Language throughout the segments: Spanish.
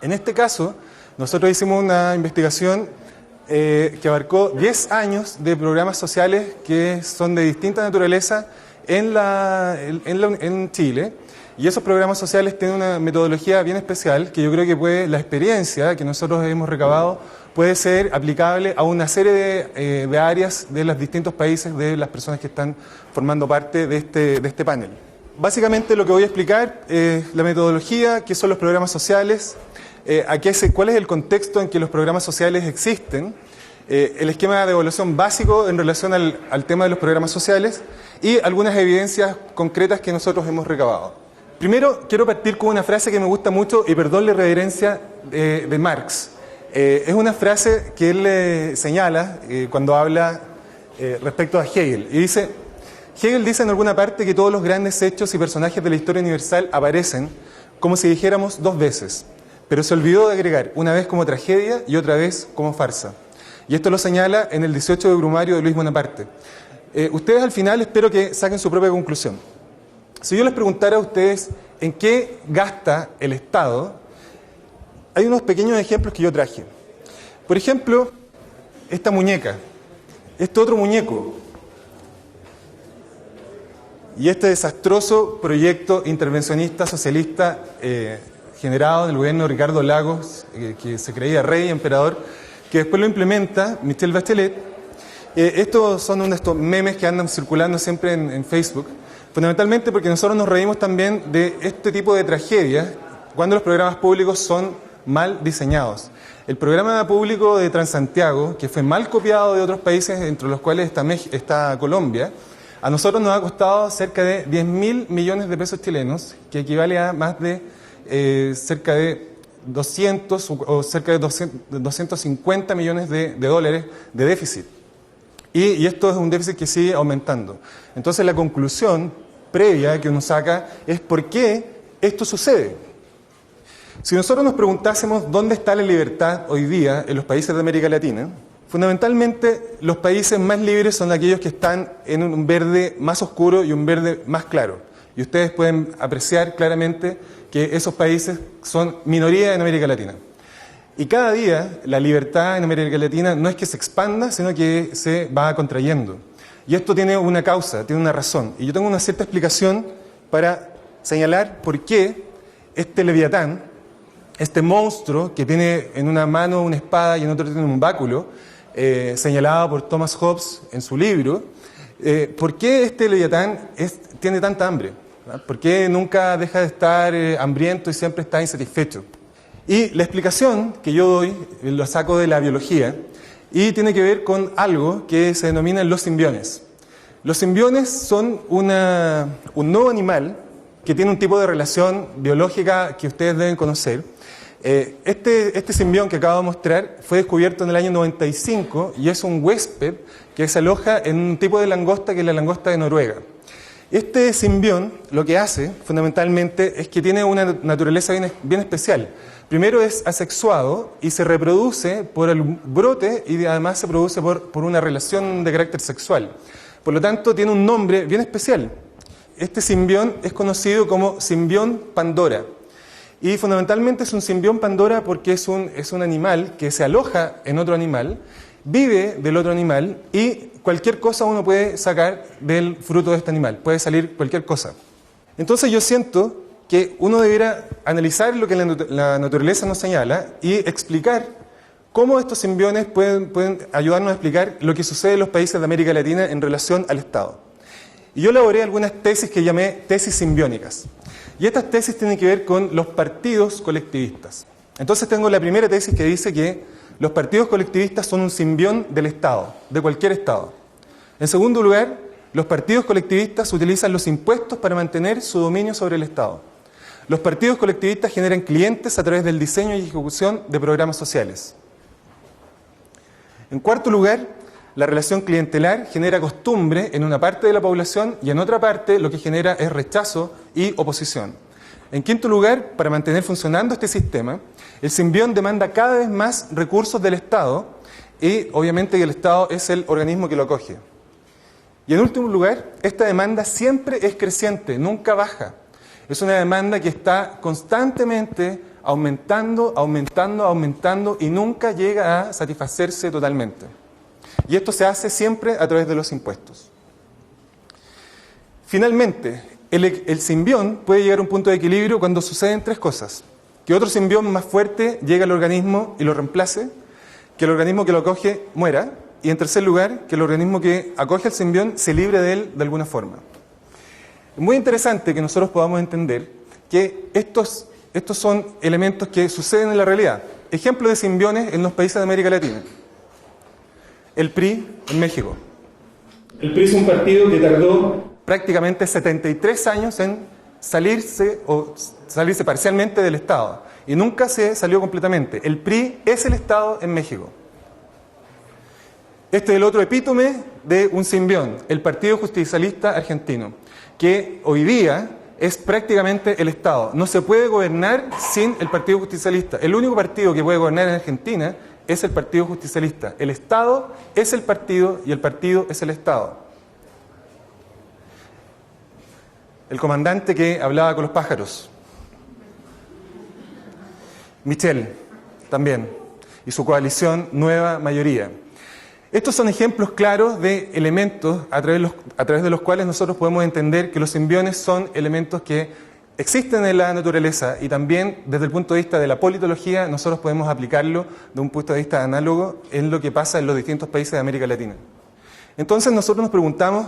En este caso, nosotros hicimos una investigación que abarcó 10 años de programas sociales que son de distinta naturaleza en Chile. Y esos programas sociales tienen una metodología bien especial que yo creo que la experiencia que nosotros hemos recabado puede ser aplicable a una serie de áreas de los distintos países de las personas que están formando parte de este panel. Básicamente lo que voy a explicar es la metodología, qué son los programas sociales, cuál es el contexto en que los programas sociales existen, el esquema de evaluación básico en relación al tema de los programas sociales y algunas evidencias concretas que nosotros hemos recabado. Primero, quiero partir con una frase que me gusta mucho, y perdón la irreverencia, de Marx. Es una frase que él señala cuando habla respecto a Hegel. Y Hegel dice en alguna parte que todos los grandes hechos y personajes de la historia universal aparecen como si dijéramos 2 veces, pero se olvidó de agregar una vez como tragedia y otra vez como farsa. Y esto lo señala en el 18 de Brumario de Luis Bonaparte. Ustedes al final espero que saquen su propia conclusión. Si yo les preguntara a ustedes en qué gasta el Estado, hay unos pequeños ejemplos que yo traje. Por ejemplo, esta muñeca, este otro muñeco y este desastroso proyecto intervencionista socialista generado en el gobierno de Ricardo Lagos, que se creía rey y emperador, que después lo implementa Michelle Bachelet. Estos son uno de estos memes que andan circulando siempre en Facebook. Fundamentalmente porque nosotros nos reímos también de este tipo de tragedias cuando los programas públicos son mal diseñados. El programa público de Transantiago, que fue mal copiado de otros países, entre los cuales está Colombia, a nosotros nos ha costado cerca de 10.000 millones de pesos chilenos, que equivale a más de cerca de 200 o cerca de 250 millones de dólares de déficit. Y esto es un déficit que sigue aumentando. Entonces la conclusión previa que uno saca es por qué esto sucede. Si nosotros nos preguntásemos dónde está la libertad hoy día en los países de América Latina, fundamentalmente los países más libres son aquellos que están en un verde más oscuro y un verde más claro. Y ustedes pueden apreciar claramente que esos países son minoría en América Latina. Y cada día la libertad en América Latina no es que se expanda, sino que se va contrayendo. Y esto tiene una causa, tiene una razón. Y yo tengo una cierta explicación para señalar por qué este leviatán, este monstruo que tiene en una mano una espada y en otra tiene un báculo, señalado por Thomas Hobbes en su libro, por qué este leviatán tiene tanta hambre, ¿verdad? ¿Por qué nunca deja de estar hambriento y siempre está insatisfecho? Y la explicación que yo doy, lo saco de la biología, y tiene que ver con algo que se denominan los simbiones. Los simbiones son un nuevo animal que tiene un tipo de relación biológica que ustedes deben conocer. Este simbión que acabo de mostrar fue descubierto en el año 95 y es un huésped que se aloja en un tipo de langosta que es la langosta de Noruega. Este simbión lo que hace fundamentalmente es que tiene una naturaleza bien especial. Primero es asexuado y se reproduce por el brote y además se produce por una relación de carácter sexual. Por lo tanto, tiene un nombre bien especial. Este simbión es conocido como simbión Pandora. Y fundamentalmente es un simbión Pandora porque es un animal que se aloja en otro animal, vive del otro animal y cualquier cosa uno puede sacar del fruto de este animal. Puede salir cualquier cosa. Entonces yo siento que uno debiera analizar lo que la naturaleza nos señala y explicar cómo estos simbiones pueden ayudarnos a explicar lo que sucede en los países de América Latina en relación al Estado. Y yo elaboré algunas tesis que llamé tesis simbiónicas. Y estas tesis tienen que ver con los partidos colectivistas. Entonces tengo la primera tesis que dice que los partidos colectivistas son un simbión del Estado, de cualquier Estado. En segundo lugar, los partidos colectivistas utilizan los impuestos para mantener su dominio sobre el Estado. Los partidos colectivistas generan clientes a través del diseño y ejecución de programas sociales. En cuarto lugar, la relación clientelar genera costumbre en una parte de la población y en otra parte lo que genera es rechazo y oposición. En quinto lugar, para mantener funcionando este sistema, el simbión demanda cada vez más recursos del Estado y obviamente el Estado es el organismo que lo acoge. Y en último lugar, esta demanda siempre es creciente, nunca baja. Es una demanda que está constantemente aumentando, aumentando, aumentando y nunca llega a satisfacerse totalmente. Y esto se hace siempre a través de los impuestos. Finalmente, el simbión puede llegar a un punto de equilibrio cuando suceden tres cosas. Que otro simbión más fuerte llegue al organismo y lo reemplace, que el organismo que lo acoge muera, y en tercer lugar, que el organismo que acoge al simbión se libre de él de alguna forma. Es muy interesante que nosotros podamos entender que estos son elementos que suceden en la realidad. Ejemplo de simbiones en los países de América Latina. El PRI en México. El PRI es un partido que tardó prácticamente 73 años en salirse parcialmente del Estado. Y nunca se salió completamente. El PRI es el Estado en México. Este es el otro epítome de un simbión, el Partido Justicialista Argentino, que hoy día es prácticamente el Estado. No se puede gobernar sin el Partido Justicialista. El único partido que puede gobernar en Argentina es el Partido Justicialista. El Estado es el partido y el partido es el Estado. El comandante que hablaba con los pájaros. Michel, también. Y su coalición Nueva Mayoría. Estos son ejemplos claros de elementos a través de los cuales nosotros podemos entender que los simbiones son elementos que existen en la naturaleza y también desde el punto de vista de la politología nosotros podemos aplicarlo de un punto de vista análogo en lo que pasa en los distintos países de América Latina. Entonces nosotros nos preguntamos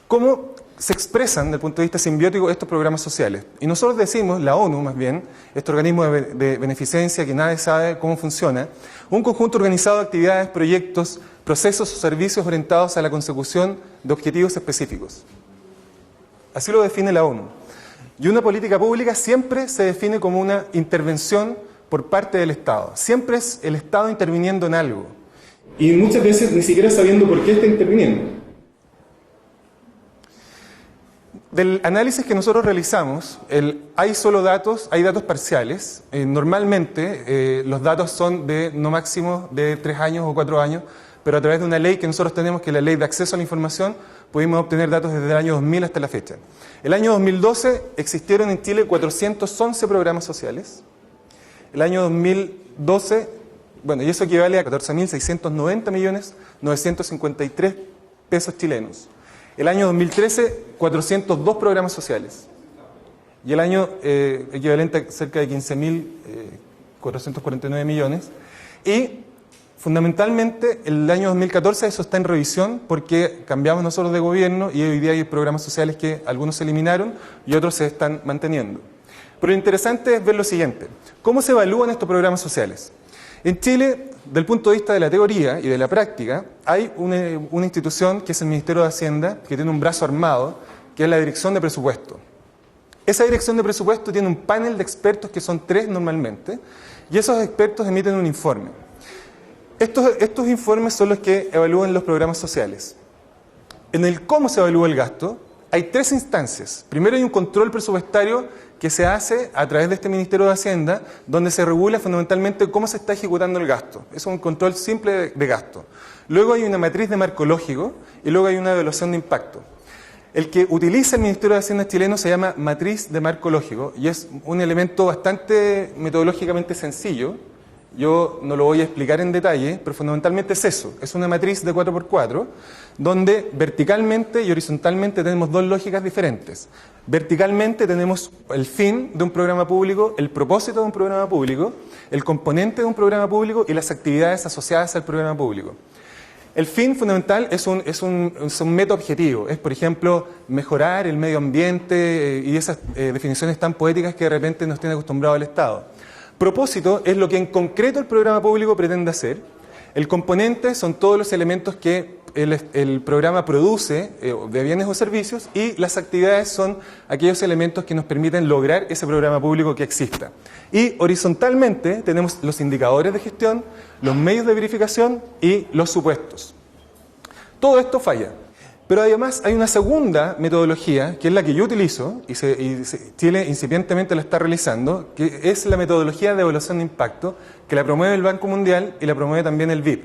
cómo se expresan desde el punto de vista simbiótico estos programas sociales. Y nosotros decimos, la ONU más bien, este organismo de beneficencia que nadie sabe cómo funciona, un conjunto organizado de actividades, proyectos, procesos o servicios orientados a la consecución de objetivos específicos. Así lo define la ONU. Y una política pública siempre se define como una intervención por parte del Estado. Siempre es el Estado interviniendo en algo. Y muchas veces ni siquiera sabiendo por qué está interviniendo. Del análisis que nosotros realizamos, hay datos parciales. Normalmente los datos son de no máximo de 3 años o 4 años, pero a través de una ley que nosotros tenemos, que es la Ley de Acceso a la Información, pudimos obtener datos desde el año 2000 hasta la fecha. El año 2012 existieron en Chile 411 programas sociales. El año 2012, y eso equivale a 14.690.953 pesos chilenos. El año 2013, 402 programas sociales. Y el año equivalente a cerca de 15.449 millones. Y fundamentalmente, el año 2014 eso está en revisión porque cambiamos nosotros de gobierno y hoy día hay programas sociales que algunos se eliminaron y otros se están manteniendo. Pero lo interesante es ver lo siguiente. ¿Cómo se evalúan estos programas sociales? En Chile, del punto de vista de la teoría y de la práctica, hay una institución que es el Ministerio de Hacienda, que tiene un brazo armado, que es la Dirección de Presupuesto. Esa Dirección de Presupuesto tiene un panel de expertos, que son 3 normalmente, y esos expertos emiten un informe. Estos informes son los que evalúan los programas sociales. En el cómo se evalúa el gasto, hay 3 instancias. Primero hay un control presupuestario que se hace a través de este Ministerio de Hacienda, donde se regula fundamentalmente cómo se está ejecutando el gasto. Es un control simple de gasto. Luego hay una matriz de marco lógico y luego hay una evaluación de impacto. El que utiliza el Ministerio de Hacienda chileno se llama matriz de marco lógico y es un elemento bastante metodológicamente sencillo. Yo no lo voy a explicar en detalle, pero fundamentalmente es eso. Es una matriz de 4x4, donde verticalmente y horizontalmente tenemos 2 lógicas diferentes. Verticalmente tenemos el fin de un programa público, el propósito de un programa público, el componente de un programa público y las actividades asociadas al programa público. El fin fundamental es un meta objetivo. Es, por ejemplo, mejorar el medio ambiente y esas definiciones tan poéticas que de repente nos tiene acostumbrado el Estado. Propósito es lo que en concreto el programa público pretende hacer. El componente son todos los elementos que el programa produce de bienes o servicios y las actividades son aquellos elementos que nos permiten lograr ese programa público que exista. Y horizontalmente tenemos los indicadores de gestión, los medios de verificación y los supuestos. Todo esto falla. Pero además hay una segunda metodología, que es la que yo utilizo, y Chile incipientemente la está realizando, que es la metodología de evaluación de impacto, que la promueve el Banco Mundial y la promueve también el BIP.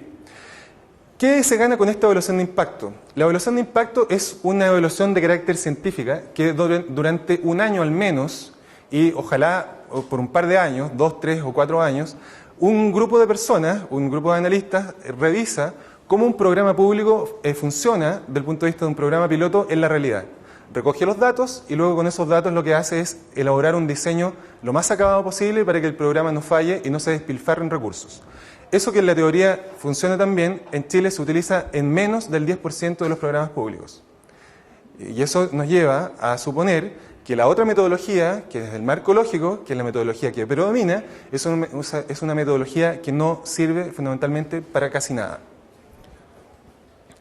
¿Qué se gana con esta evaluación de impacto? La evaluación de impacto es una evaluación de carácter científica que durante un año al menos, y ojalá por un par de años, 2, 3 o 4 años, un grupo de personas, un grupo de analistas, revisa cómo un programa público funciona desde el punto de vista de un programa piloto en la realidad. Recoge los datos y luego con esos datos lo que hace es elaborar un diseño lo más acabado posible para que el programa no falle y no se despilfarren recursos. Eso que en la teoría funciona también, en Chile se utiliza en menos del 10% de los programas públicos. Y eso nos lleva a suponer que la otra metodología, que es el marco lógico, que es la metodología que predomina, es una metodología que no sirve fundamentalmente para casi nada.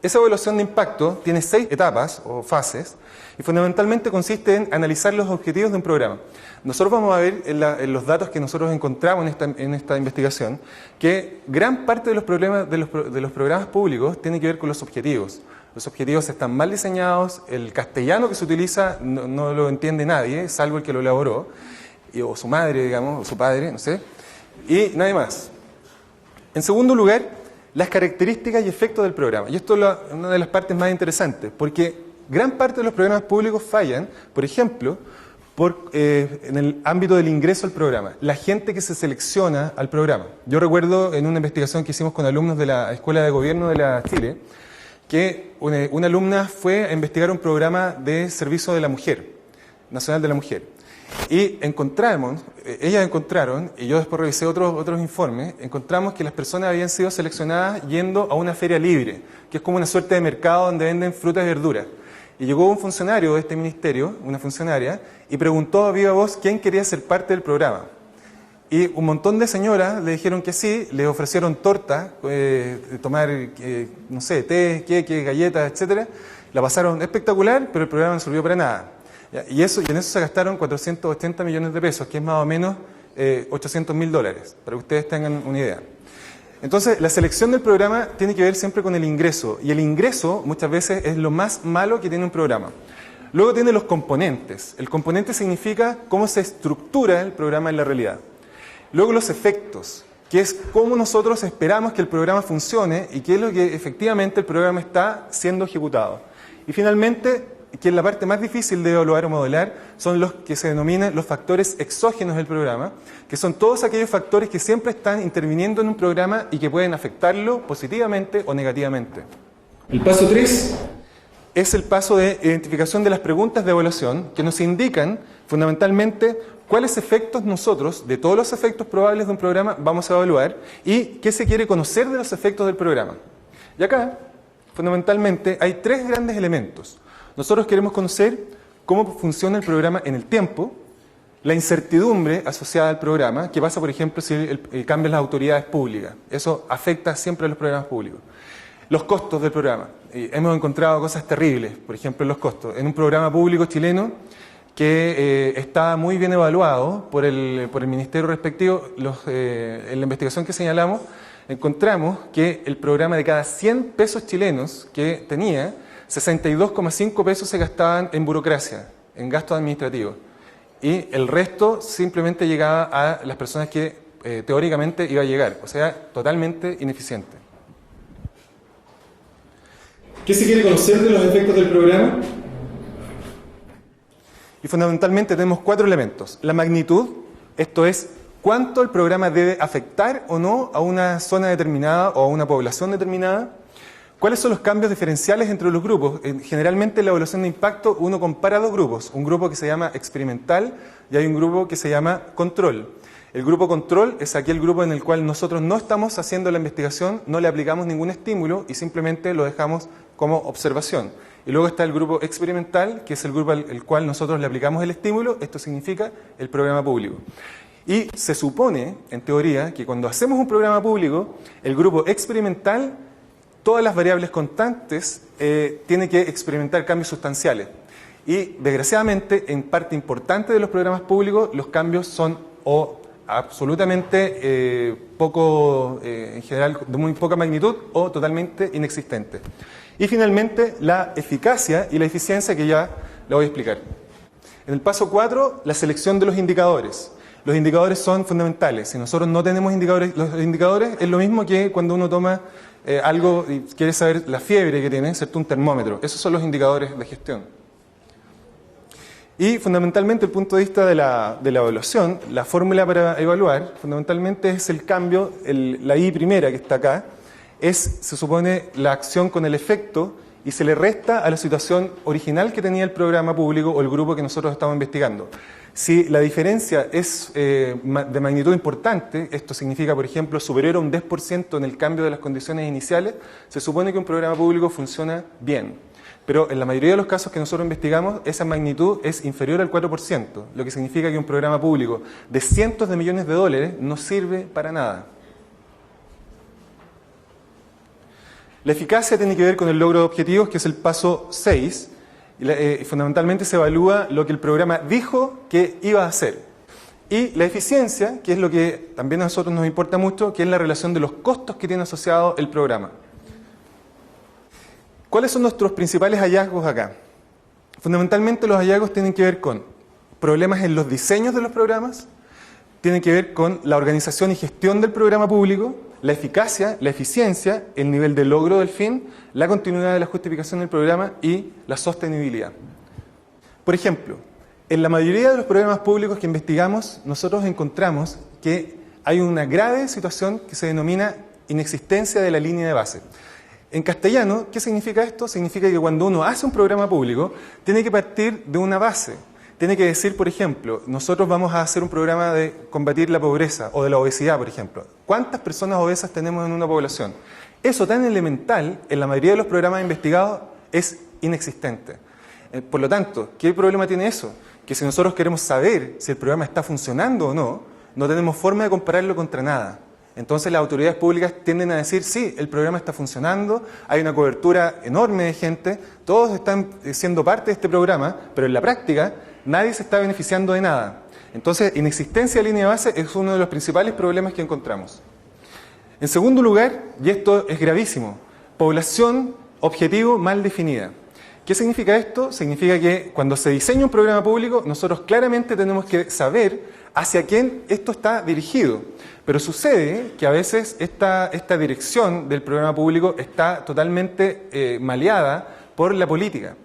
Esa evaluación de impacto tiene 6 etapas o fases y fundamentalmente consiste en analizar los objetivos de un programa. Nosotros vamos a ver en los datos que nosotros encontramos en esta investigación que gran parte de los problemas de los programas públicos tiene que ver con los objetivos. Los objetivos están mal diseñados, el castellano que se utiliza no lo entiende nadie, salvo el que lo elaboró, o su madre, digamos, o su padre, no sé, y nadie más. En segundo lugar, las características y efectos del programa. Y esto es una de las partes más interesantes, porque gran parte de los programas públicos fallan, por ejemplo, en el ámbito del ingreso al programa, la gente que se selecciona al programa. Yo recuerdo en una investigación que hicimos con alumnos de la Escuela de Gobierno de la Chile, que una alumna fue a investigar un programa de servicio de la mujer, nacional de la mujer. Y ellas encontraron, y yo después revisé otros informes, encontramos que las personas habían sido seleccionadas yendo a una feria libre, que es como una suerte de mercado donde venden frutas y verduras. Y llegó un funcionario de este ministerio, una funcionaria, y preguntó a viva voz quién quería ser parte del programa. Y un montón de señoras le dijeron que sí, le ofrecieron torta, tomar, no sé, té, queque, galletas, etcétera. La pasaron espectacular, pero el programa no sirvió para nada. Y en eso se gastaron 480 millones de pesos, que es más o menos $800.000, para que ustedes tengan una idea. Entonces, la selección del programa tiene que ver siempre con el ingreso, y el ingreso muchas veces es lo más malo que tiene un programa. Luego tiene los componentes. El componente significa cómo se estructura el programa en la realidad. Luego los efectos, que es cómo nosotros esperamos que el programa funcione y qué es lo que efectivamente el programa está siendo ejecutado. Y finalmente, que es la parte más difícil de evaluar o modelar, son los que se denominan los factores exógenos del programa, que son todos aquellos factores que siempre están interviniendo en un programa y que pueden afectarlo positivamente o negativamente. El paso 3 es el paso de identificación de las preguntas de evaluación que nos indican fundamentalmente cuáles efectos nosotros, de todos los efectos probables de un programa, vamos a evaluar y qué se quiere conocer de los efectos del programa. Y acá, fundamentalmente, hay 3 grandes elementos. Nosotros queremos conocer cómo funciona el programa en el tiempo, la incertidumbre asociada al programa, que pasa, por ejemplo, si cambian las autoridades públicas. Eso afecta siempre a los programas públicos. Los costos del programa. Hemos encontrado cosas terribles, por ejemplo, los costos. En un programa público chileno que está muy bien evaluado por el ministerio respectivo, en la investigación que señalamos, encontramos que el programa de cada 100 pesos chilenos que tenía, 62,5 pesos se gastaban en burocracia, en gastos administrativos. Y el resto simplemente llegaba a las personas que teóricamente iba a llegar, o sea, totalmente ineficiente. ¿Qué se quiere conocer de los efectos del programa? Y fundamentalmente tenemos 4 elementos. La magnitud, esto es, cuánto el programa debe afectar o no a una zona determinada o a una población determinada. ¿Cuáles son los cambios diferenciales entre los grupos? Generalmente en la evaluación de impacto uno compara 2 grupos. Un grupo que se llama experimental y hay un grupo que se llama control. El grupo control es aquel grupo en el cual nosotros no estamos haciendo la investigación, no le aplicamos ningún estímulo y simplemente lo dejamos como observación. Y luego está el grupo experimental, que es el grupo al cual nosotros le aplicamos el estímulo, esto significa el programa público. Y se supone, en teoría, que cuando hacemos un programa público, el grupo experimental, todas las variables constantes, tiene que experimentar cambios sustanciales. Y desgraciadamente, en parte importante de los programas públicos, los cambios son absolutamente poco, en general, de muy poca magnitud o totalmente inexistentes. Y finalmente, la eficacia y la eficiencia, que ya la voy a explicar. En el paso 4, la selección de los indicadores. Los indicadores son fundamentales. Si nosotros no tenemos indicadores, los indicadores es lo mismo que cuando uno toma algo y quiere saber la fiebre que tiene, ¿cierto? Un termómetro. Esos son los indicadores de gestión. Y fundamentalmente, el punto de vista de la evaluación, la fórmula para evaluar, fundamentalmente es el cambio, la I primera que está acá, se supone la acción con el efecto y se le resta a la situación original que tenía el programa público o el grupo que nosotros estamos investigando. Si la diferencia es de magnitud importante, esto significa, por ejemplo, superior a un 10% en el cambio de las condiciones iniciales, se supone que un programa público funciona bien. Pero en la mayoría de los casos que nosotros investigamos, esa magnitud es inferior al 4%, lo que significa que un programa público de cientos de millones de dólares no sirve para nada. La eficacia tiene que ver con el logro de objetivos, que es el paso 6, y fundamentalmente se evalúa lo que el programa dijo que iba a hacer. Y la eficiencia, que es lo que también a nosotros nos importa mucho, que es la relación de los costos que tiene asociado el programa. ¿Cuáles son nuestros principales hallazgos acá? Fundamentalmente los hallazgos tienen que ver con problemas en los diseños de los programas, tienen que ver con la organización y gestión del programa público, la eficacia, la eficiencia, el nivel de logro del fin, la continuidad de la justificación del programa y la sostenibilidad. Por ejemplo, en la mayoría de los programas públicos que investigamos, nosotros encontramos que hay una grave situación que se denomina inexistencia de la línea de base. En castellano, ¿qué significa esto? Significa que cuando uno hace un programa público, tiene que partir de una base. Tiene que decir, por ejemplo, nosotros vamos a hacer un programa de combatir la pobreza o de la obesidad, por ejemplo. ¿Cuántas personas obesas tenemos en una población? Eso tan elemental, en la mayoría de los programas investigados, es inexistente. Por lo tanto, ¿qué problema tiene eso? Que si nosotros queremos saber si el programa está funcionando o no, no tenemos forma de compararlo contra nada. Entonces las autoridades públicas tienden a decir, sí, el programa está funcionando, hay una cobertura enorme de gente, todos están siendo parte de este programa, pero en la práctica nadie se está beneficiando de nada. Entonces, inexistencia de línea de base es uno de los principales problemas que encontramos. En segundo lugar, y esto es gravísimo, población objetivo mal definida. ¿Qué significa esto? Significa que cuando se diseña un programa público, nosotros claramente tenemos que saber hacia quién esto está dirigido. Pero sucede que a veces esta dirección del programa público está totalmente maleada por la política.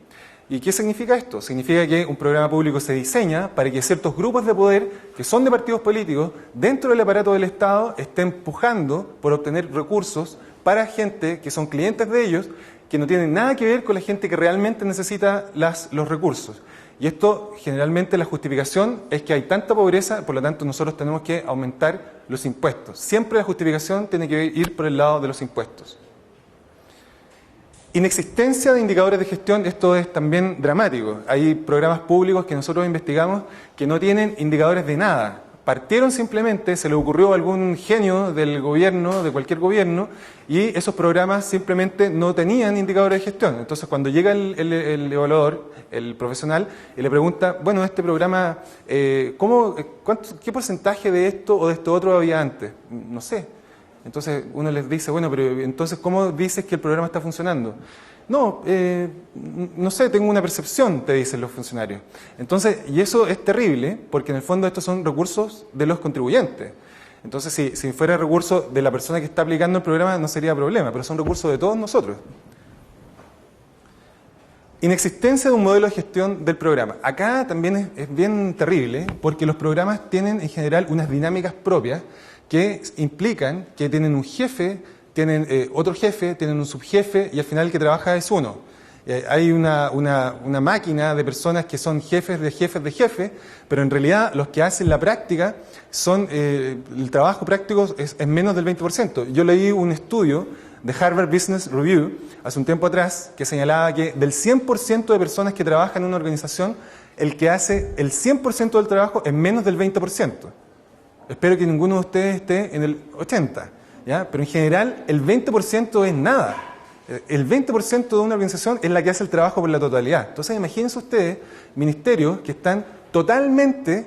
¿Y qué significa esto? Significa que un programa público se diseña para que ciertos grupos de poder, que son de partidos políticos, dentro del aparato del Estado, estén pujando por obtener recursos para gente que son clientes de ellos, que no tienen nada que ver con la gente que realmente necesita los recursos. Y esto, generalmente, la justificación es que hay tanta pobreza, por lo tanto nosotros tenemos que aumentar los impuestos. Siempre la justificación tiene que ir por el lado de los impuestos. Inexistencia de indicadores de gestión, esto es también dramático. Hay programas públicos que nosotros investigamos que no tienen indicadores de nada. Partieron simplemente, se le ocurrió a algún genio del gobierno, de cualquier gobierno, y esos programas simplemente no tenían indicadores de gestión. Entonces, cuando llega el evaluador, el profesional, y le pregunta, bueno, este programa, ¿qué porcentaje de esto o de esto otro había antes? No sé. Entonces, uno les dice, bueno, pero entonces, ¿cómo dices que el programa está funcionando? No, no sé, tengo una percepción, te dicen los funcionarios. Entonces, y eso es terrible, porque en el fondo estos son recursos de los contribuyentes. Entonces, si fuera recurso de la persona que está aplicando el programa, no sería problema, pero son recursos de todos nosotros. Inexistencia de un modelo de gestión del programa. Acá también es bien terrible, porque los programas tienen en general unas dinámicas propias que implican que tienen un jefe, tienen otro jefe, tienen un subjefe y al final el que trabaja es uno. Hay una máquina de personas que son jefes de jefes de jefes, pero en realidad los que hacen la práctica son, el trabajo práctico es menos del 20%. Yo leí un estudio de Harvard Business Review hace un tiempo atrás que señalaba que del 100% de personas que trabajan en una organización, el que hace el 100% del trabajo es menos del 20%. Espero que ninguno de ustedes esté en el 80%, ¿ya? Pero en general el 20% es nada. El 20% de una organización es la que hace el trabajo por la totalidad. Entonces imagínense ustedes ministerios que están totalmente,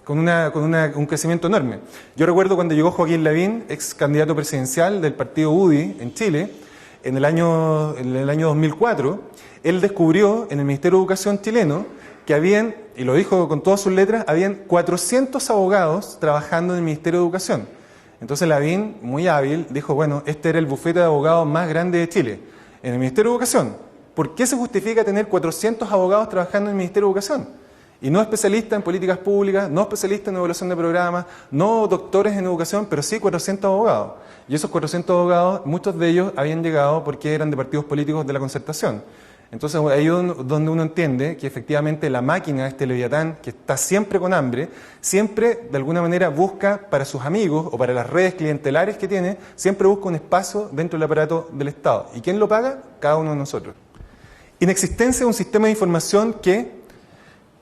con un crecimiento enorme. Yo recuerdo cuando llegó Joaquín Lavín, ex candidato presidencial del partido UDI en Chile, en el año 2004, él descubrió en el Ministerio de Educación chileno que habían, y lo dijo con todas sus letras, habían 400 abogados trabajando en el Ministerio de Educación. Entonces Lavín, muy hábil, dijo, bueno, este era el bufete de abogados más grande de Chile, en el Ministerio de Educación. ¿por qué se justifica tener 400 abogados trabajando en el Ministerio de Educación? Y no especialistas en políticas públicas, no especialistas en evaluación de programas, no doctores en educación, pero sí 400 abogados. Y esos 400 abogados, muchos de ellos habían llegado porque eran de partidos políticos de la Concertación. Entonces ahí es donde uno entiende que efectivamente la máquina, este Leviatán, que está siempre con hambre, siempre de alguna manera busca para sus amigos o para las redes clientelares que tiene, siempre busca un espacio dentro del aparato del Estado. ¿Y quién lo paga? Cada uno de nosotros. Inexistencia de un sistema de información que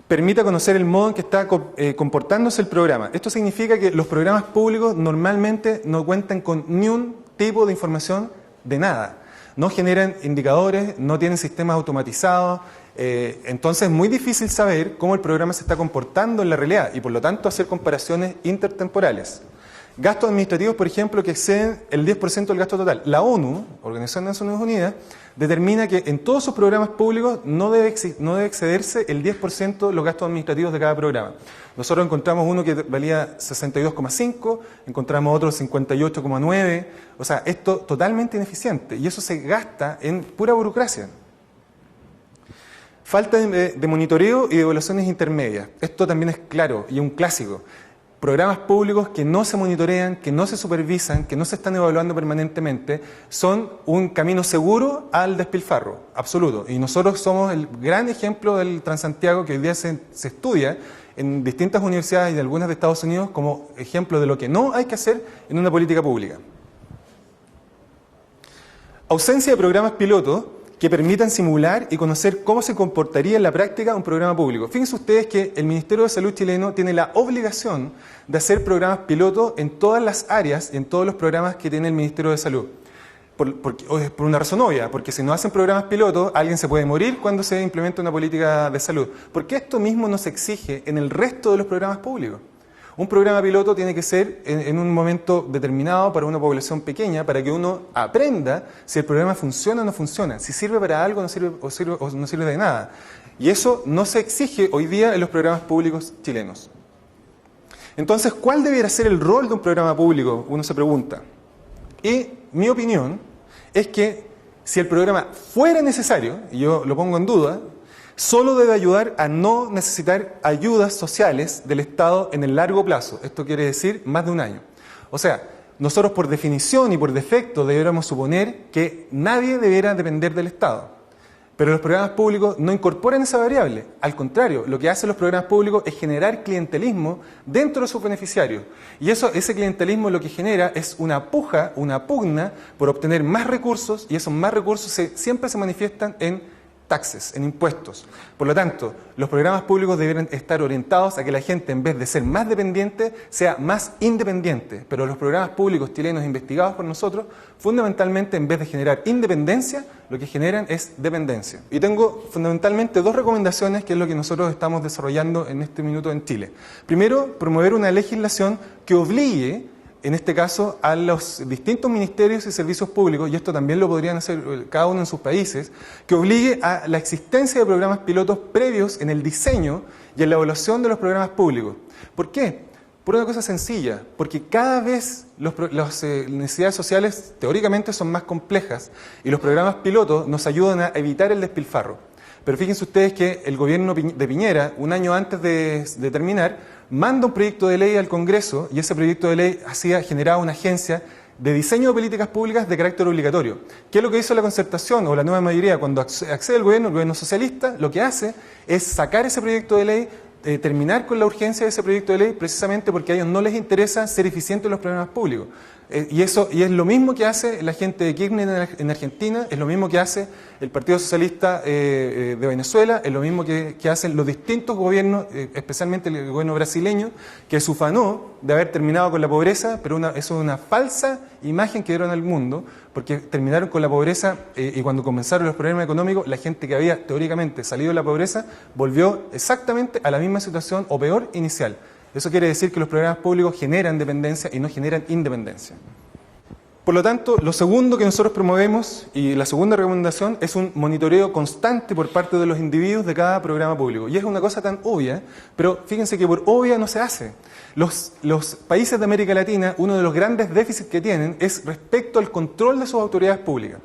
permita conocer el modo en que está comportándose el programa. Esto significa que los programas públicos normalmente no cuentan con ni un tipo de información de nada. No generan indicadores, no tienen sistemas automatizados, entonces es muy difícil saber cómo el programa se está comportando en la realidad y por lo tanto hacer comparaciones intertemporales. Gastos administrativos, por ejemplo, que exceden el 10% del gasto total. La ONU, Organización de Naciones Unidas, determina que en todos sus programas públicos no debe excederse el 10% de los gastos administrativos de cada programa. Nosotros encontramos uno que valía 62,5, encontramos otro 58,9, o sea, esto totalmente ineficiente y eso se gasta en pura burocracia. Falta de monitoreo y de evaluaciones intermedias. Esto también es claro y un clásico. Programas públicos que no se monitorean, que no se supervisan, que no se están evaluando permanentemente, son un camino seguro al despilfarro, absoluto. Y nosotros somos el gran ejemplo del Transantiago que hoy día se estudia en distintas universidades y de algunas de Estados Unidos como ejemplo de lo que no hay que hacer en una política pública. Ausencia de programas pilotos que permitan simular y conocer cómo se comportaría en la práctica un programa público. Fíjense ustedes que el Ministerio de Salud chileno tiene la obligación de hacer programas pilotos en todas las áreas y en todos los programas que tiene el Ministerio de Salud. Por una razón obvia, porque si no hacen programas pilotos, alguien se puede morir cuando se implementa una política de salud. ¿Por qué esto mismo no se exige en el resto de los programas públicos? Un programa piloto tiene que ser en un momento determinado para una población pequeña, para que uno aprenda si el programa funciona o no funciona, si sirve para algo o no sirve de nada. Y eso no se exige hoy día en los programas públicos chilenos. Entonces, ¿cuál debería ser el rol de un programa público? Uno se pregunta. Y mi opinión es que si el programa fuera necesario, y yo lo pongo en duda, solo debe ayudar a no necesitar ayudas sociales del Estado en el largo plazo. Esto quiere decir más de un año. O sea, nosotros por definición y por defecto deberíamos suponer que nadie debiera depender del Estado. Pero los programas públicos no incorporan esa variable. Al contrario, lo que hacen los programas públicos es generar clientelismo dentro de sus beneficiarios. Y ese clientelismo lo que genera es una puja, una pugna por obtener más recursos y esos más recursos siempre se manifiestan en taxes, en impuestos. Por lo tanto, los programas públicos deberían estar orientados a que la gente, en vez de ser más dependiente, sea más independiente. Pero los programas públicos chilenos investigados por nosotros, fundamentalmente, en vez de generar independencia, lo que generan es dependencia. Y tengo fundamentalmente dos recomendaciones, que es lo que nosotros estamos desarrollando en este minuto en Chile. Primero, promover una legislación que obligue, en este caso, a los distintos ministerios y servicios públicos, y esto también lo podrían hacer cada uno en sus países, que obligue a la existencia de programas pilotos previos en el diseño y en la evaluación de los programas públicos. ¿Por qué? Por una cosa sencilla, porque cada vez las necesidades sociales teóricamente son más complejas y los programas pilotos nos ayudan a evitar el despilfarro. Pero fíjense ustedes que el gobierno de Piñera, un año antes de terminar, manda un proyecto de ley al Congreso y ese proyecto de ley generaba una agencia de diseño de políticas públicas de carácter obligatorio. ¿Qué es lo que hizo la Concertación o la nueva mayoría? Cuando accede el gobierno socialista, lo que hace es sacar ese proyecto de ley, terminar con la urgencia de ese proyecto de ley, precisamente porque a ellos no les interesa ser eficientes en los programas públicos. Y es lo mismo que hace la gente de Kirchner en Argentina, es lo mismo que hace el Partido Socialista de Venezuela, es lo mismo que hacen los distintos gobiernos, especialmente el gobierno brasileño, que se ufanó de haber terminado con la pobreza, pero eso es una falsa imagen que dieron al mundo, porque terminaron con la pobreza y cuando comenzaron los problemas económicos, la gente que había teóricamente salido de la pobreza volvió exactamente a la misma situación o peor inicial. Eso quiere decir que los programas públicos generan dependencia y no generan independencia. Por lo tanto, lo segundo que nosotros promovemos y la segunda recomendación es un monitoreo constante por parte de los individuos de cada programa público. Y es una cosa tan obvia, pero fíjense que por obvia no se hace. Los países de América Latina, uno de los grandes déficits que tienen es respecto al control de sus autoridades públicas.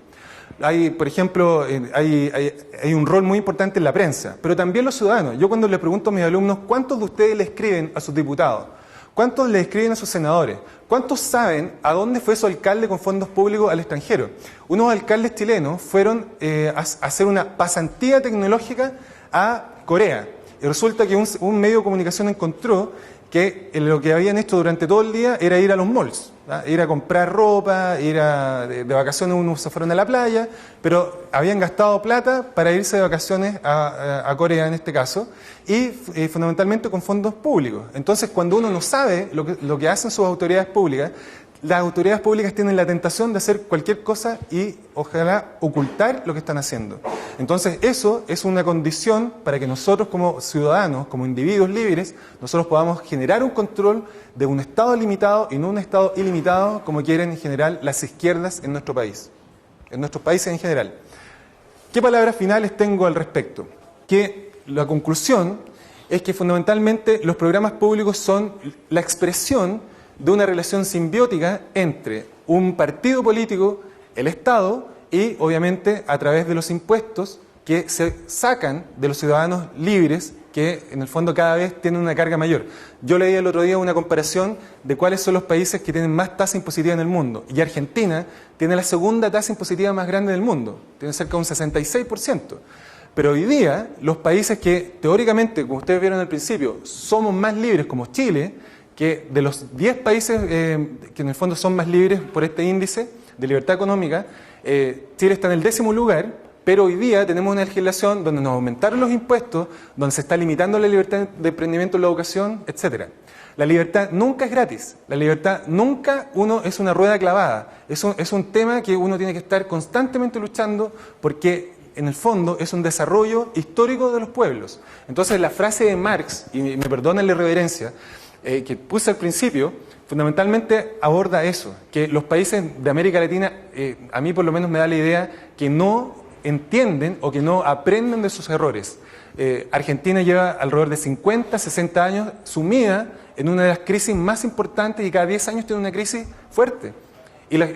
Hay, por ejemplo, hay un rol muy importante en la prensa, pero también los ciudadanos. Yo cuando le pregunto a mis alumnos, ¿cuántos de ustedes le escriben a sus diputados? ¿Cuántos le escriben a sus senadores? ¿Cuántos saben a dónde fue su alcalde con fondos públicos al extranjero? Unos alcaldes chilenos fueron a hacer una pasantía tecnológica a Corea. Y resulta que un medio de comunicación encontró que lo que habían hecho durante todo el día era ir a los malls, ¿ah? Ir a comprar ropa, de vacaciones, unos se fueron a la playa, pero habían gastado plata para irse de vacaciones a Corea en este caso, y fundamentalmente con fondos públicos. Entonces, cuando uno no sabe lo que hacen sus autoridades públicas, las autoridades públicas tienen la tentación de hacer cualquier cosa y ojalá ocultar lo que están haciendo. Entonces eso es una condición para que nosotros como ciudadanos, como individuos libres, nosotros podamos generar un control de un Estado limitado y no un Estado ilimitado como quieren en general las izquierdas en nuestro país, en nuestros países en general. ¿Qué palabras finales tengo al respecto? Que la conclusión es que fundamentalmente los programas públicos son la expresión de una relación simbiótica entre un partido político, el Estado y, obviamente, a través de los impuestos que se sacan de los ciudadanos libres, que en el fondo cada vez tienen una carga mayor. Yo leí el otro día una comparación de cuáles son los países que tienen más tasa impositiva en el mundo, y Argentina tiene la segunda tasa impositiva más grande del mundo, tiene cerca de un 66%. Pero hoy día, los países que teóricamente, como ustedes vieron al principio, somos más libres, como Chile, que de los 10 países que en el fondo son más libres por este índice de libertad económica, Chile está en el 10º lugar, pero hoy día tenemos una legislación donde nos aumentaron los impuestos, donde se está limitando la libertad de emprendimiento en la educación, etc. La libertad nunca es gratis, la libertad nunca es una rueda clavada, es un tema que uno tiene que estar constantemente luchando porque en el fondo es un desarrollo histórico de los pueblos. Entonces la frase de Marx, y me perdonan la irreverencia, que puse al principio, fundamentalmente aborda eso, que los países de América Latina, a mí por lo menos me da la idea que no entienden o que no aprenden de sus errores. Argentina lleva alrededor de 50, 60 años sumida en una de las crisis más importantes y cada 10 años tiene una crisis fuerte. Y la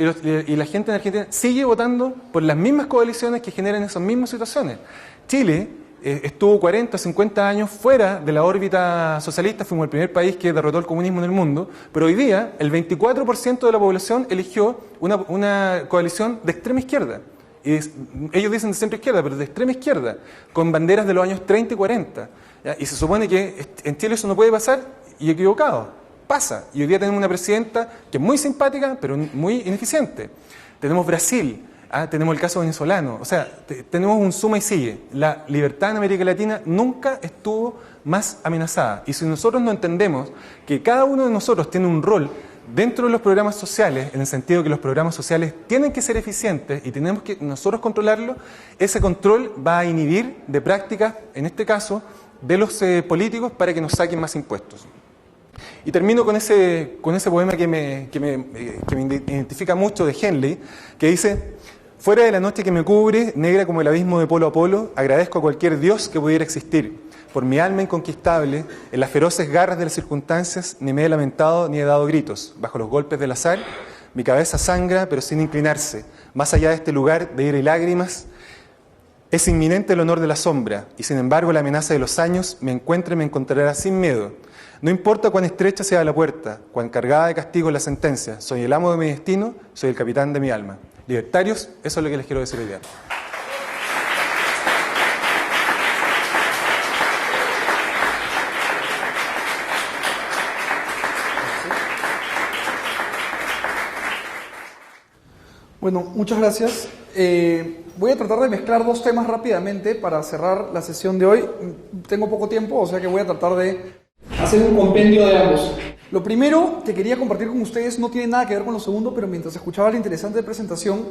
gente en Argentina sigue votando por las mismas coaliciones que generan esas mismas situaciones. Chile estuvo 40, 50 años fuera de la órbita socialista, fuimos el primer país que derrotó el comunismo en el mundo, pero hoy día el 24% de la población eligió una coalición de extrema izquierda. Y ellos dicen de centro izquierda, pero de extrema izquierda, con banderas de los años 30 y 40. ¿Ya? Y se supone que en Chile eso no puede pasar, y equivocado, pasa. Y hoy día tenemos una presidenta que es muy simpática, pero muy ineficiente. Tenemos Brasil. Tenemos el caso venezolano, o sea, tenemos un suma y sigue. La libertad en América Latina nunca estuvo más amenazada. Y si nosotros no entendemos que cada uno de nosotros tiene un rol dentro de los programas sociales, en el sentido que los programas sociales tienen que ser eficientes y tenemos que nosotros controlarlo, ese control va a inhibir de prácticas, en este caso, de los políticos para que nos saquen más impuestos. Y termino con ese poema que me identifica mucho de Henley, que dice: fuera de la noche que me cubre, negra como el abismo de polo a polo, agradezco a cualquier Dios que pudiera existir. Por mi alma inconquistable, en las feroces garras de las circunstancias, ni me he lamentado ni he dado gritos. Bajo los golpes del azar, mi cabeza sangra, pero sin inclinarse. Más allá de este lugar de ira y lágrimas, es inminente el honor de la sombra, y sin embargo la amenaza de los años me encuentra y me encontrará sin miedo. No importa cuán estrecha sea la puerta, cuán cargada de castigo la sentencia, soy el amo de mi destino, soy el capitán de mi alma. Libertarios, eso es lo que les quiero decir hoy día. Bueno, muchas gracias. Voy a tratar de mezclar dos temas rápidamente para cerrar la sesión de hoy. Tengo poco tiempo, o sea que voy a tratar de hacer un compendio de ambos. Lo primero que quería compartir con ustedes no tiene nada que ver con lo segundo, pero mientras escuchaba la interesante presentación,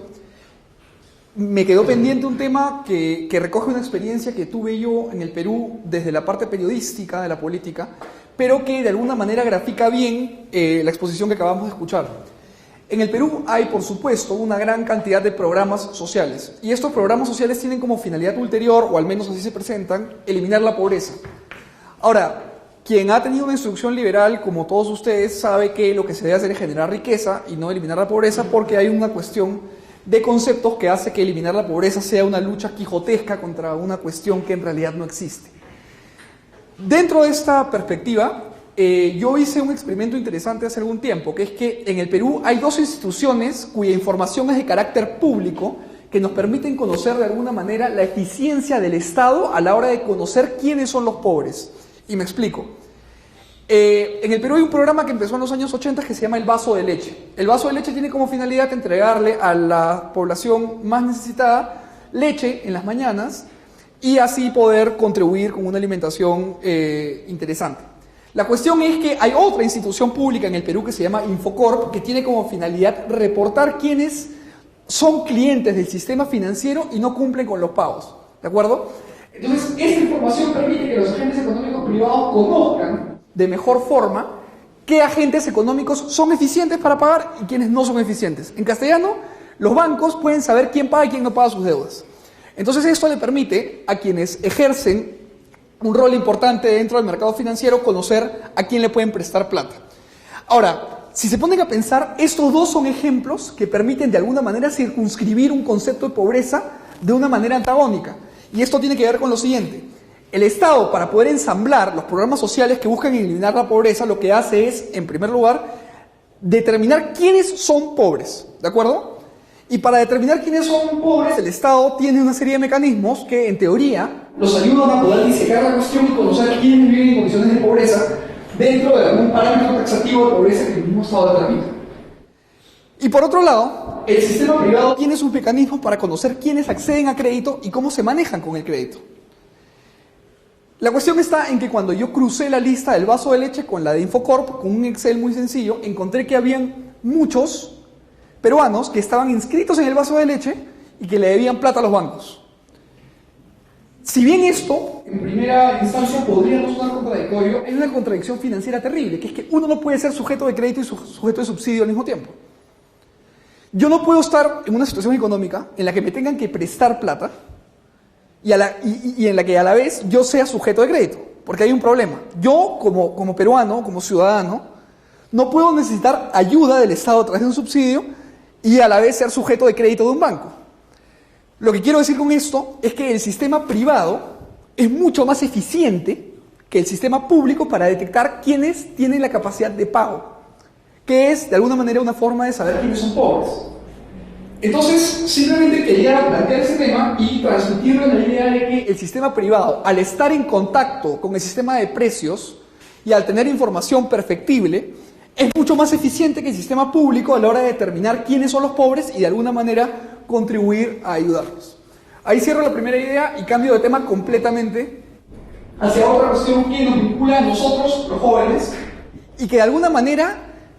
me quedó pendiente un tema que recoge una experiencia que tuve yo en el Perú desde la parte periodística de la política, pero que de alguna manera grafica bien la exposición que acabamos de escuchar. En el Perú hay, por supuesto, una gran cantidad de programas sociales, y estos programas sociales tienen como finalidad ulterior, o al menos así se presentan, eliminar la pobreza. Ahora, quien ha tenido una instrucción liberal, como todos ustedes, sabe que lo que se debe hacer es generar riqueza y no eliminar la pobreza, porque hay una cuestión de conceptos que hace que eliminar la pobreza sea una lucha quijotesca contra una cuestión que en realidad no existe. Dentro de esta perspectiva, yo hice un experimento interesante hace algún tiempo, que es que en el Perú hay dos instituciones cuya información es de carácter público que nos permiten conocer de alguna manera la eficiencia del Estado a la hora de conocer quiénes son los pobres. Y me explico. En el Perú hay un programa que empezó en los años 80 que se llama el Vaso de Leche. El Vaso de Leche tiene como finalidad entregarle a la población más necesitada leche en las mañanas y así poder contribuir con una alimentación interesante. La cuestión es que hay otra institución pública en el Perú que se llama Infocorp, que tiene como finalidad reportar quiénes son clientes del sistema financiero y no cumplen con los pagos. ¿De acuerdo? Entonces, esta información permite que los agentes económicos privados conozcan de mejor forma qué agentes económicos son eficientes para pagar y quiénes no son eficientes. En castellano, los bancos pueden saber quién paga y quién no paga sus deudas. Entonces, esto le permite a quienes ejercen un rol importante dentro del mercado financiero conocer a quién le pueden prestar plata. Ahora, si se ponen a pensar, estos dos son ejemplos que permiten de alguna manera circunscribir un concepto de pobreza de una manera antagónica. Y esto tiene que ver con lo siguiente. El Estado, para poder ensamblar los programas sociales que buscan eliminar la pobreza, lo que hace es, en primer lugar, determinar quiénes son pobres. ¿De acuerdo? Y para determinar quiénes son pobres, el Estado tiene una serie de mecanismos que, en teoría, los ayudan a poder disecar la cuestión y conocer quiénes viven en condiciones de pobreza dentro de algún parámetro taxativo de pobreza que el mismo Estado determina. Y por otro lado, el sistema privado tiene sus mecanismos para conocer quiénes acceden a crédito y cómo se manejan con el crédito. La cuestión está en que cuando yo crucé la lista del Vaso de Leche con la de Infocorp, con un Excel muy sencillo, encontré que habían muchos peruanos que estaban inscritos en el Vaso de Leche y que le debían plata a los bancos. Si bien esto, en primera instancia, podría no sonar contradictorio, es una contradicción financiera terrible, que es que uno no puede ser sujeto de crédito y sujeto de subsidio al mismo tiempo. Yo no puedo estar en una situación económica en la que me tengan que prestar plata y en la que a la vez yo sea sujeto de crédito, porque hay un problema. Yo, como peruano, como ciudadano, no puedo necesitar ayuda del Estado a través de un subsidio y a la vez ser sujeto de crédito de un banco. Lo que quiero decir con esto es que el sistema privado es mucho más eficiente que el sistema público para detectar quiénes tienen la capacidad de pago, que es, de alguna manera, una forma de saber quiénes son pobres. Entonces, simplemente quería plantear ese tema y transmitirlo en la idea de que el sistema privado, al estar en contacto con el sistema de precios y al tener información perfectible, es mucho más eficiente que el sistema público a la hora de determinar quiénes son los pobres y de alguna manera contribuir a ayudarlos. Ahí cierro la primera idea y cambio de tema completamente hacia otra cuestión que nos vincula a nosotros, los jóvenes, y que de alguna manera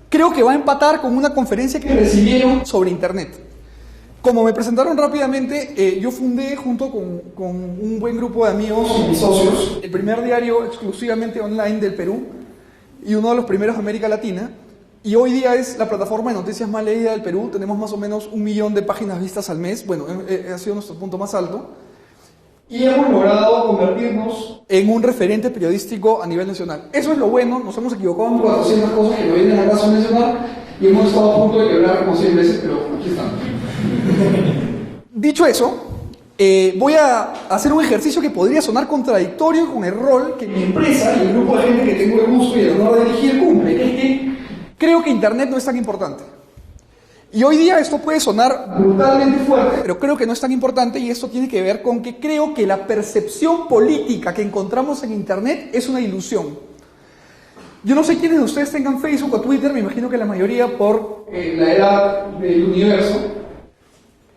creo que va a empatar con una conferencia que recibieron sobre Internet. Como me presentaron rápidamente, yo fundé junto con un buen grupo de amigos y mis socios el primer diario exclusivamente online del Perú y uno de los primeros de América Latina, y hoy día es la plataforma de noticias más leída del Perú. Tenemos más o menos 1 millón de páginas vistas al mes. Bueno, ha sido nuestro punto más alto. Y hemos logrado convertirnos en un referente periodístico a nivel nacional. Eso es lo bueno. Nos hemos equivocado en 400 cosas que no vienen al caso mencionar y hemos estado a punto de quebrar como 100 veces, pero aquí estamos. Dicho eso, voy a hacer un ejercicio que podría sonar contradictorio con el rol que mi empresa y el grupo de gente que tengo el gusto y el honor de dirigir cumple, que es que creo que Internet no es tan importante. Y hoy día esto puede sonar brutalmente fuerte, pero creo que no es tan importante, y esto tiene que ver con que creo que la percepción política que encontramos en Internet es una ilusión. Yo no sé quiénes de ustedes tengan Facebook o Twitter, me imagino que la mayoría por la edad del universo,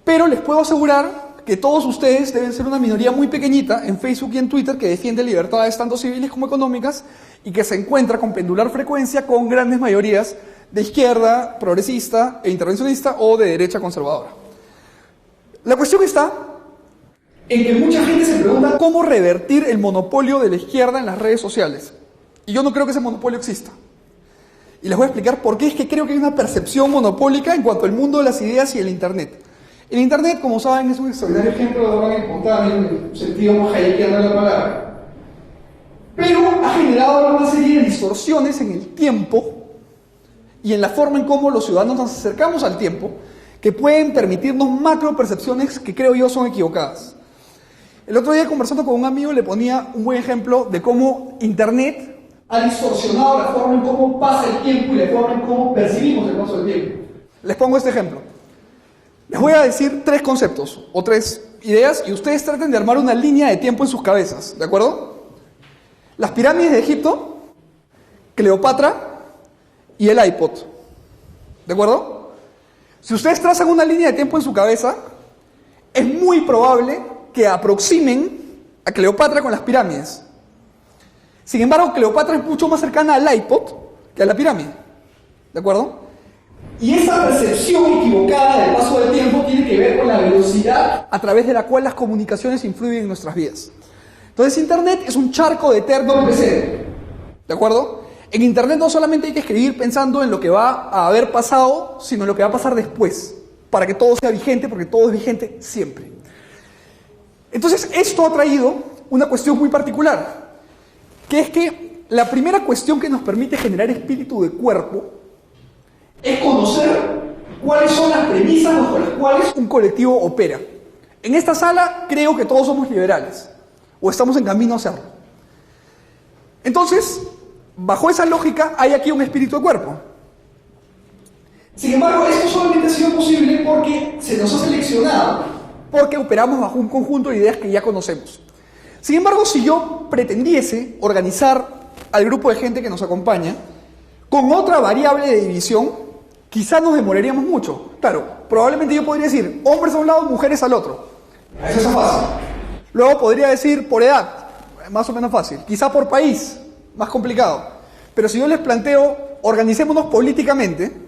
pero les puedo asegurar que todos ustedes deben ser una minoría muy pequeñita en Facebook y en Twitter que defiende libertades tanto civiles como económicas y que se encuentra con pendular frecuencia con grandes mayorías de izquierda, progresista e intervencionista o de derecha conservadora. La cuestión está en que mucha gente se pregunta cómo revertir el monopolio de la izquierda en las redes sociales. Y yo no creo que ese monopolio exista. Y les voy a explicar por qué es que creo que hay una percepción monopólica en cuanto al mundo de las ideas y el Internet. El Internet, como saben, es un extraordinario ejemplo de orden espontáneo en el sentido más hayekiano de la palabra, pero ha generado una serie de distorsiones en el tiempo y en la forma en cómo los ciudadanos nos acercamos al tiempo que pueden permitirnos macro percepciones que creo yo son equivocadas. El otro día, conversando con un amigo, le ponía un buen ejemplo de cómo Internet ha distorsionado la forma en cómo pasa el tiempo y la forma en cómo percibimos el paso del tiempo. Les pongo este ejemplo. Les voy a decir 3 conceptos o 3 ideas y ustedes traten de armar una línea de tiempo en sus cabezas, ¿de acuerdo? Las pirámides de Egipto, Cleopatra y el iPod, ¿de acuerdo? Si ustedes trazan una línea de tiempo en su cabeza, es muy probable que aproximen a Cleopatra con las pirámides. Sin embargo, Cleopatra es mucho más cercana al iPod que a la pirámide, ¿de acuerdo? Y esa percepción equivocada del paso del tiempo tiene que ver con la velocidad a través de la cual las comunicaciones influyen en nuestras vidas. Entonces, Internet es un charco de eterno presente, ¿de acuerdo? En Internet no solamente hay que escribir pensando en lo que va a haber pasado, sino en lo que va a pasar después, para que todo sea vigente, porque todo es vigente siempre. Entonces, esto ha traído una cuestión muy particular, que es que la primera cuestión que nos permite generar espíritu de cuerpo es conocer cuáles son las premisas bajo las cuales un colectivo opera. En esta sala creo que todos somos liberales, o estamos en camino a serlo. Entonces, bajo esa lógica hay aquí un espíritu de cuerpo. Sin embargo, esto solamente ha sido posible porque se nos ha seleccionado, porque operamos bajo un conjunto de ideas que ya conocemos. Sin embargo, si yo pretendiese organizar al grupo de gente que nos acompaña con otra variable de división, quizás nos demoraríamos mucho. Claro, probablemente yo podría decir hombres a un lado, mujeres al otro. Eso es fácil. Luego podría decir por edad, más o menos fácil. Quizá por país, más complicado. Pero si yo les planteo, organicémonos políticamente,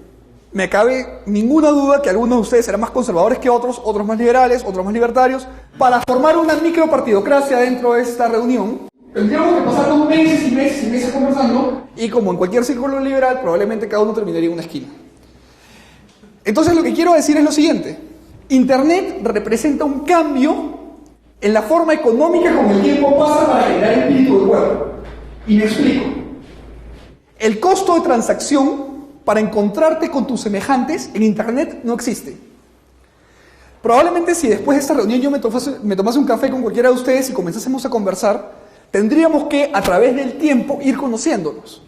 me cabe ninguna duda que algunos de ustedes serán más conservadores que otros, otros más liberales, otros más libertarios. Para formar una micropartidocracia dentro de esta reunión, tendríamos que pasarnos meses y meses y meses conversando, y como en cualquier círculo liberal, probablemente cada uno terminaría en una esquina. Entonces lo que quiero decir es lo siguiente. Internet representa un cambio en la forma económica con el tiempo pasa para generar espíritu de cuerpo. Y me explico. El costo de transacción para encontrarte con tus semejantes en Internet no existe. Probablemente si después de esta reunión yo me tomase un café con cualquiera de ustedes y comenzásemos a conversar, tendríamos que, a través del tiempo, ir conociéndonos.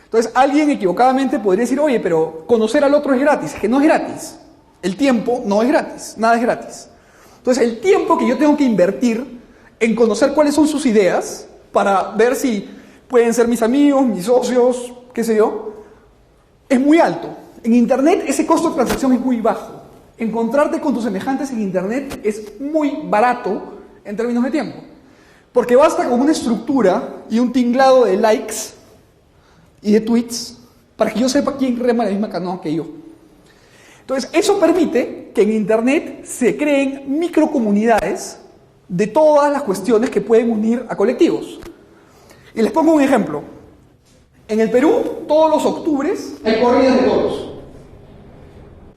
Entonces, alguien equivocadamente podría decir, oye, pero conocer al otro es gratis. Es que no es gratis. El tiempo no es gratis. Nada es gratis. Entonces, el tiempo que yo tengo que invertir en conocer cuáles son sus ideas para ver si pueden ser mis amigos, mis socios, qué sé yo, es muy alto. En Internet ese costo de transacción es muy bajo. Encontrarte con tus semejantes en Internet es muy barato en términos de tiempo. Porque basta con una estructura y un tinglado de likes y de tweets para que yo sepa quién rema la misma canoa que yo. Entonces, eso permite que en Internet se creen microcomunidades de todas las cuestiones que pueden unir a colectivos. Y les pongo un ejemplo. En el Perú, todos los octubres hay corridas de toros.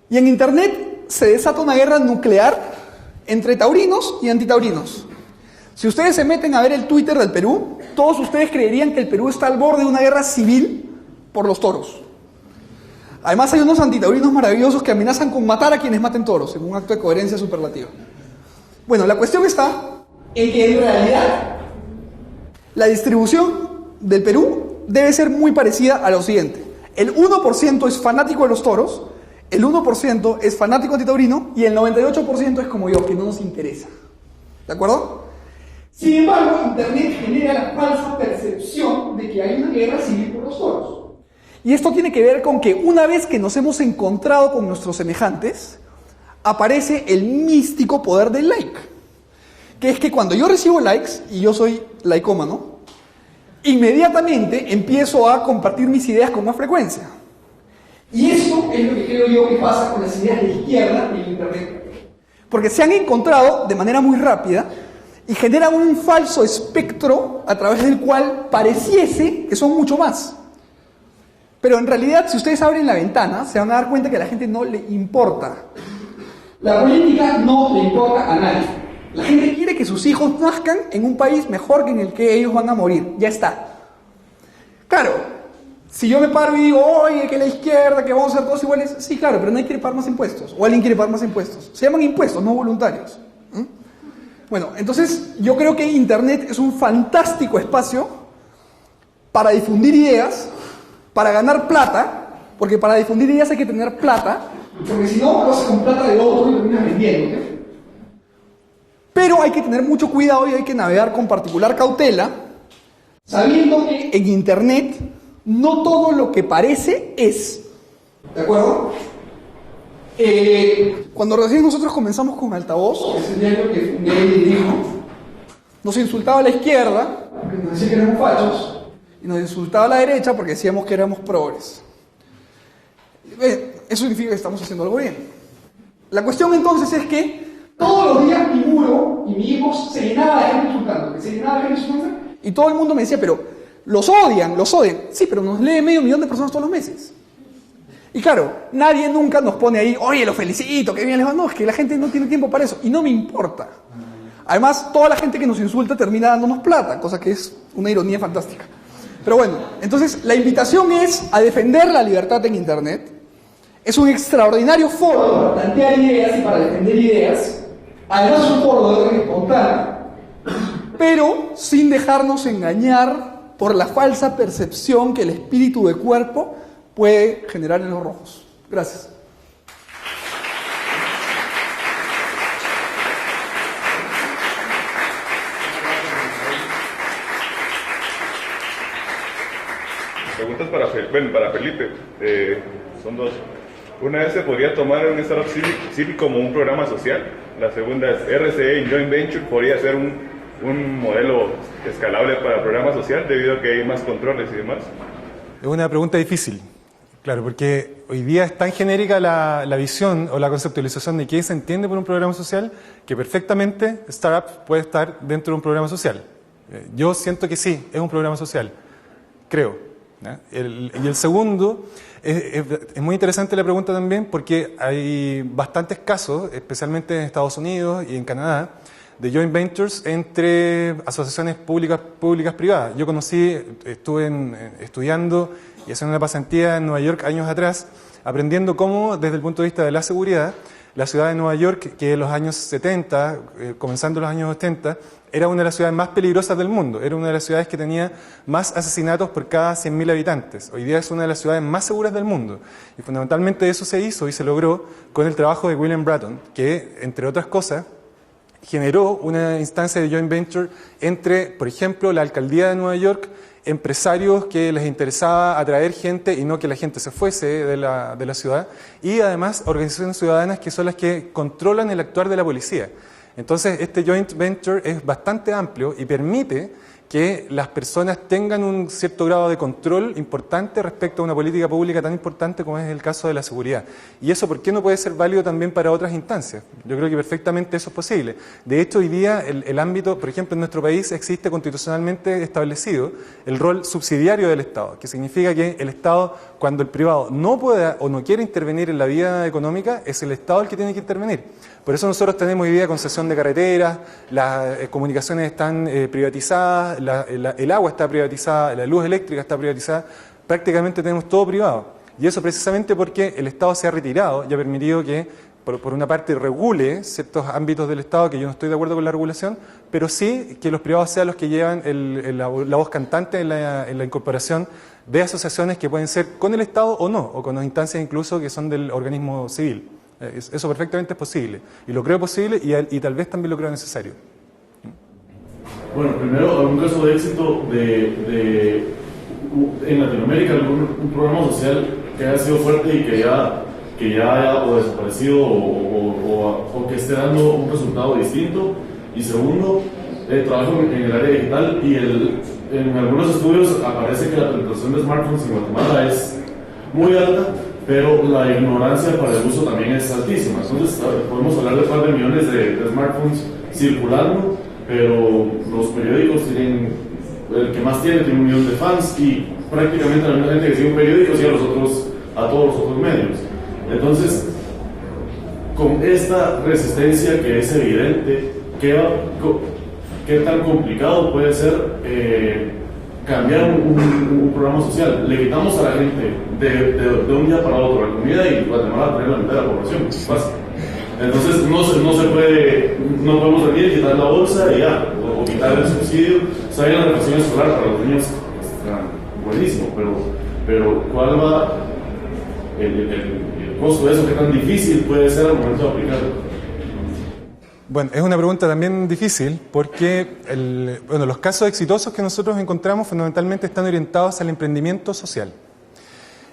Y en Internet se desata una guerra nuclear entre taurinos y antitaurinos. Si ustedes se meten a ver el Twitter del Perú, todos ustedes creerían que el Perú está al borde de una guerra civil por los toros. Además hay unos antitaurinos maravillosos que amenazan con matar a quienes maten toros, en un acto de coherencia superlativa. Bueno, la cuestión está en que en realidad la distribución del Perú debe ser muy parecida a lo siguiente. El 1% es fanático de los toros, el 1% es fanático antitaurino y el 98% es como yo, que no nos interesa. ¿De acuerdo? Sin embargo, Internet genera la falsa percepción de que hay una guerra civil por los toros. Y esto tiene que ver con que una vez que nos hemos encontrado con nuestros semejantes, aparece el místico poder del like. Que es que cuando yo recibo likes, y yo soy laicómano, inmediatamente empiezo a compartir mis ideas con más frecuencia. Y esto es lo que creo yo que pasa con las ideas de izquierda en Internet. Porque se han encontrado de manera muy rápida y generan un falso espectro a través del cual pareciese que son mucho más. Pero en realidad, si ustedes abren la ventana, se van a dar cuenta que a la gente no le importa. La política no le importa a nadie. La gente quiere que sus hijos nazcan en un país mejor que en el que ellos van a morir. Ya está. Claro, Si yo me paro y digo, oye, que la izquierda, que vamos a ser todos iguales, sí, claro, pero nadie quiere pagar más impuestos, o alguien quiere pagar más impuestos. Se llaman impuestos, no voluntarios. Bueno, entonces yo creo que Internet es un fantástico espacio para difundir ideas, para ganar plata, porque para difundir ideas hay que tener plata, porque si no, lo haces con plata de otro y terminas vendiendo. Pero hay que tener mucho cuidado y hay que navegar con particular cautela, sabiendo que en Internet no todo lo que parece es. ¿De acuerdo? Cuando recién nosotros comenzamos con Altavoz, que es el diario que fundé y dirijo, nos insultaba a la izquierda, porque nos decía que éramos fachos, y nos insultaba a la derecha porque decíamos que éramos progres. Eso significa que estamos haciendo algo bien. La cuestión entonces es que todos los días mi muro y mi inbox se llenaba de gente insultando, y todo el mundo me decía, pero los odian. Sí, pero nos lee 500 000 de personas todos los meses. Y claro, nadie nunca nos pone ahí, oye, lo felicito, que bien les va. No, es que la gente no tiene tiempo para eso, y no me importa. Además, toda la gente que nos insulta termina dándonos plata, cosa que es una ironía fantástica. Pero bueno, entonces la invitación es a defender la libertad en Internet. Es un extraordinario foro para plantear ideas y para defender ideas. Además es un foro donde hay que contar, pero sin dejarnos engañar por la falsa percepción que el espíritu de cuerpo puede generar en los rojos. Gracias. Preguntas para Felipe. Son dos. Una vez se podría tomar un startup civil como un programa social. La segunda es RCE y Joint Venture podría ser un modelo escalable para programa social debido a que hay más controles y demás. Es una pregunta difícil, claro, porque hoy día es tan genérica la visión o la conceptualización de qué se entiende por un programa social que perfectamente startup puede estar dentro de un programa social. Yo siento que sí, es un programa social, creo. Y el segundo, es muy interesante la pregunta también porque hay bastantes casos, especialmente en Estados Unidos y en Canadá, de joint ventures entre asociaciones públicas privadas. Yo estuve estudiando y haciendo una pasantía en Nueva York años atrás, aprendiendo cómo, desde el punto de vista de la seguridad, la ciudad de Nueva York, que en los años 70, comenzando los años 80, era una de las ciudades más peligrosas del mundo. Era una de las ciudades que tenía más asesinatos por cada 100.000 habitantes. Hoy día es una de las ciudades más seguras del mundo. Y fundamentalmente eso se hizo y se logró con el trabajo de William Bratton, que, entre otras cosas, generó una instancia de joint venture entre, por ejemplo, la alcaldía de Nueva York, empresarios que les interesaba atraer gente y no que la gente se fuese de la ciudad, y además organizaciones ciudadanas que son las que controlan el actuar de la policía. Entonces, este joint venture es bastante amplio y permite que las personas tengan un cierto grado de control importante respecto a una política pública tan importante como es el caso de la seguridad. Y eso, ¿por qué no puede ser válido también para otras instancias? Yo creo que perfectamente eso es posible. De hecho, hoy día el ámbito, por ejemplo, en nuestro país existe constitucionalmente establecido el rol subsidiario del Estado, que significa que el Estado, cuando el privado no pueda o no quiere intervenir en la vida económica, es el Estado el que tiene que intervenir. Por eso nosotros tenemos hoy día concesión de carreteras, las comunicaciones están privatizadas, el agua está privatizada, la luz eléctrica está privatizada, prácticamente tenemos todo privado. Y eso precisamente porque el Estado se ha retirado y ha permitido que, por una parte, regule ciertos ámbitos del Estado, que yo no estoy de acuerdo con la regulación, pero sí que los privados sean los que llevan la voz cantante en la incorporación de asociaciones que pueden ser con el Estado o no, o con instancias incluso que son del organismo civil. Eso perfectamente es posible, y lo creo posible y tal vez también lo creo necesario. Bueno, primero, algún caso de éxito en Latinoamérica, un programa social que haya sido fuerte y que ya haya o desaparecido o que esté dando un resultado distinto. Y segundo, trabajo en el área digital y en algunos estudios aparece que la penetración de smartphones en Guatemala es muy alta, pero la ignorancia para el uso también es altísima. Entonces podemos hablar de un par de millones de smartphones circulando, pero los periódicos tienen, el que más tiene 1 millón de fans y prácticamente la misma gente que sigue un periódico sigue a todos los otros medios. Entonces, con esta resistencia que es evidente, ¿qué tan complicado puede ser cambiar un programa social. Le quitamos a la gente de un día para otro la comida y Guatemala tener la mitad de la población. Es fácil. Entonces no podemos venir y quitar la bolsa y ya, o quitar el subsidio. O sea, hay una reflexión escolar para los niños, está buenísimo, pero ¿cuál va el costo de eso? ¿Qué tan difícil puede ser al momento de aplicarlo? Bueno, es una pregunta también difícil porque los casos exitosos que nosotros encontramos fundamentalmente están orientados al emprendimiento social.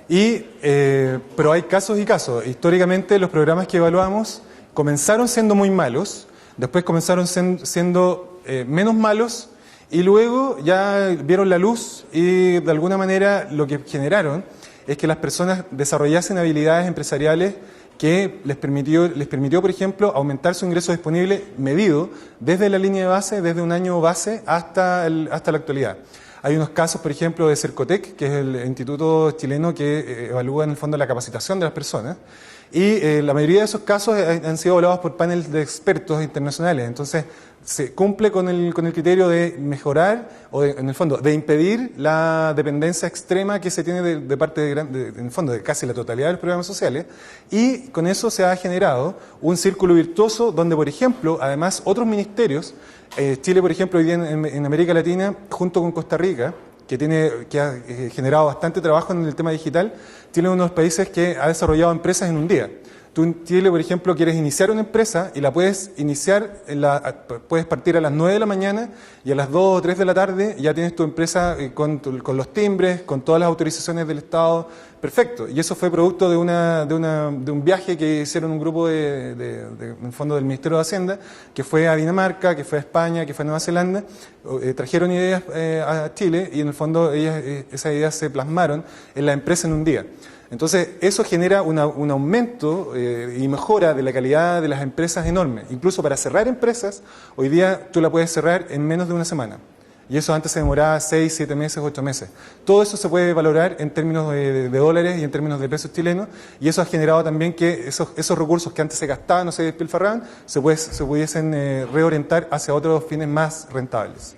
Pero hay casos y casos. Históricamente los programas que evaluamos comenzaron siendo muy malos, después comenzaron siendo menos malos y luego ya vieron la luz y de alguna manera lo que generaron es que las personas desarrollasen habilidades empresariales que les permitió, por ejemplo, aumentar su ingreso disponible medido desde la línea de base, desde un año base hasta la actualidad. Hay unos casos, por ejemplo, de Cercotec, que es el instituto chileno que evalúa en el fondo la capacitación de las personas, y la mayoría de esos casos han sido evaluados por paneles de expertos internacionales. Entonces, se cumple con el criterio de mejorar, en el fondo, de impedir la dependencia extrema que se tiene de parte, en el fondo, de casi la totalidad de los programas sociales, y con eso se ha generado un círculo virtuoso donde, por ejemplo, además, otros ministerios, Chile, por ejemplo, hoy día en América Latina, junto con Costa Rica, que ha generado bastante trabajo en el tema digital, Chile es uno de los países que ha desarrollado empresas en un día. Tú en Chile, por ejemplo, quieres iniciar una empresa y la puedes iniciar, puedes partir a las 9 de la mañana y a las 2 o 3 de la tarde ya tienes tu empresa con los timbres, con todas las autorizaciones del Estado. Perfecto. Y eso fue producto de un viaje que hicieron un grupo en el fondo del Ministerio de Hacienda, que fue a Dinamarca, que fue a España, que fue a Nueva Zelanda. Trajeron ideas a Chile y en el fondo esas ideas se plasmaron en la empresa en un día. Entonces, eso genera un aumento y mejora de la calidad de las empresas enorme. Incluso para cerrar empresas, hoy día tú la puedes cerrar en menos de una semana. Y eso antes se demoraba 6, 7 meses, 8 meses. Todo eso se puede valorar en términos de dólares y en términos de pesos chilenos. Y eso ha generado también que esos recursos que antes se gastaban o se despilfarraban se pudiesen reorientar hacia otros fines más rentables.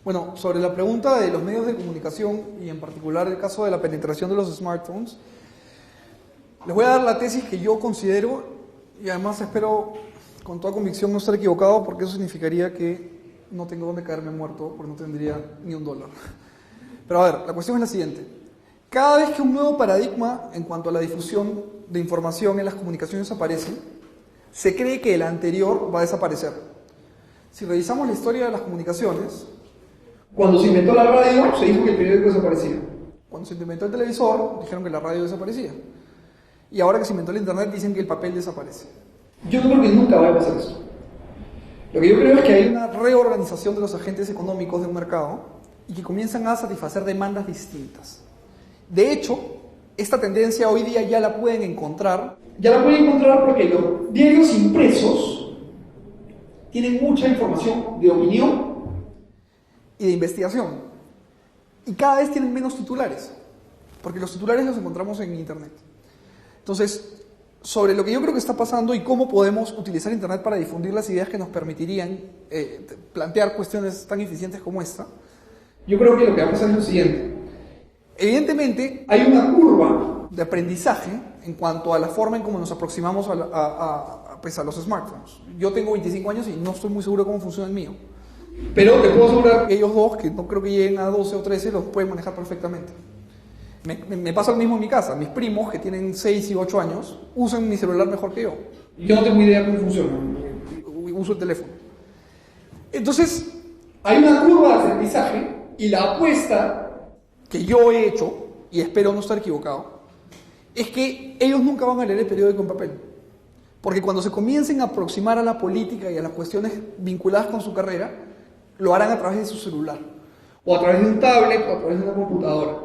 Bueno, sobre la pregunta de los medios de comunicación y en particular el caso de la penetración de los smartphones, les voy a dar la tesis que yo considero y además espero con toda convicción no estar equivocado porque eso significaría que no tengo dónde caerme muerto porque no tendría ni $1. Pero a ver, la cuestión es la siguiente. Cada vez que un nuevo paradigma en cuanto a la difusión de información en las comunicaciones aparece, se cree que el anterior va a desaparecer. Si revisamos la historia de las comunicaciones, cuando se inventó la radio, se dijo que el periódico desaparecía. Cuando se inventó el televisor, dijeron que la radio desaparecía. Y ahora que se inventó el internet, dicen que el papel desaparece. Yo creo que nunca va a pasar eso. Lo que yo creo es que hay una reorganización de los agentes económicos de un mercado y que comienzan a satisfacer demandas distintas. De hecho, esta tendencia hoy día ya la pueden encontrar. Ya la pueden encontrar porque los diarios impresos tienen mucha información de opinión y de investigación. Y cada vez tienen menos titulares, porque los titulares los encontramos en Internet. Entonces, sobre lo que yo creo que está pasando y cómo podemos utilizar Internet para difundir las ideas que nos permitirían plantear cuestiones tan eficientes como esta, yo creo que lo que va a pasar es lo siguiente. Evidentemente, hay una curva de aprendizaje en cuanto a la forma en cómo nos aproximamos a los smartphones. Yo tengo 25 años y no estoy muy seguro de cómo funciona el mío. Pero te puedo asegurar que ellos dos, que no creo que lleguen a 12 o 13, los pueden manejar perfectamente. Me pasa lo mismo en mi casa. Mis primos, que tienen 6 y 8 años, usan mi celular mejor que yo. Yo no tengo idea cómo funciona. Uso el teléfono. Entonces, hay una curva de aprendizaje y la apuesta que yo he hecho, y espero no estar equivocado, es que ellos nunca van a leer el periódico en papel. Porque cuando se comiencen a aproximar a la política y a las cuestiones vinculadas con su carrera, lo harán a través de su celular, o a través de un tablet, o a través de una computadora.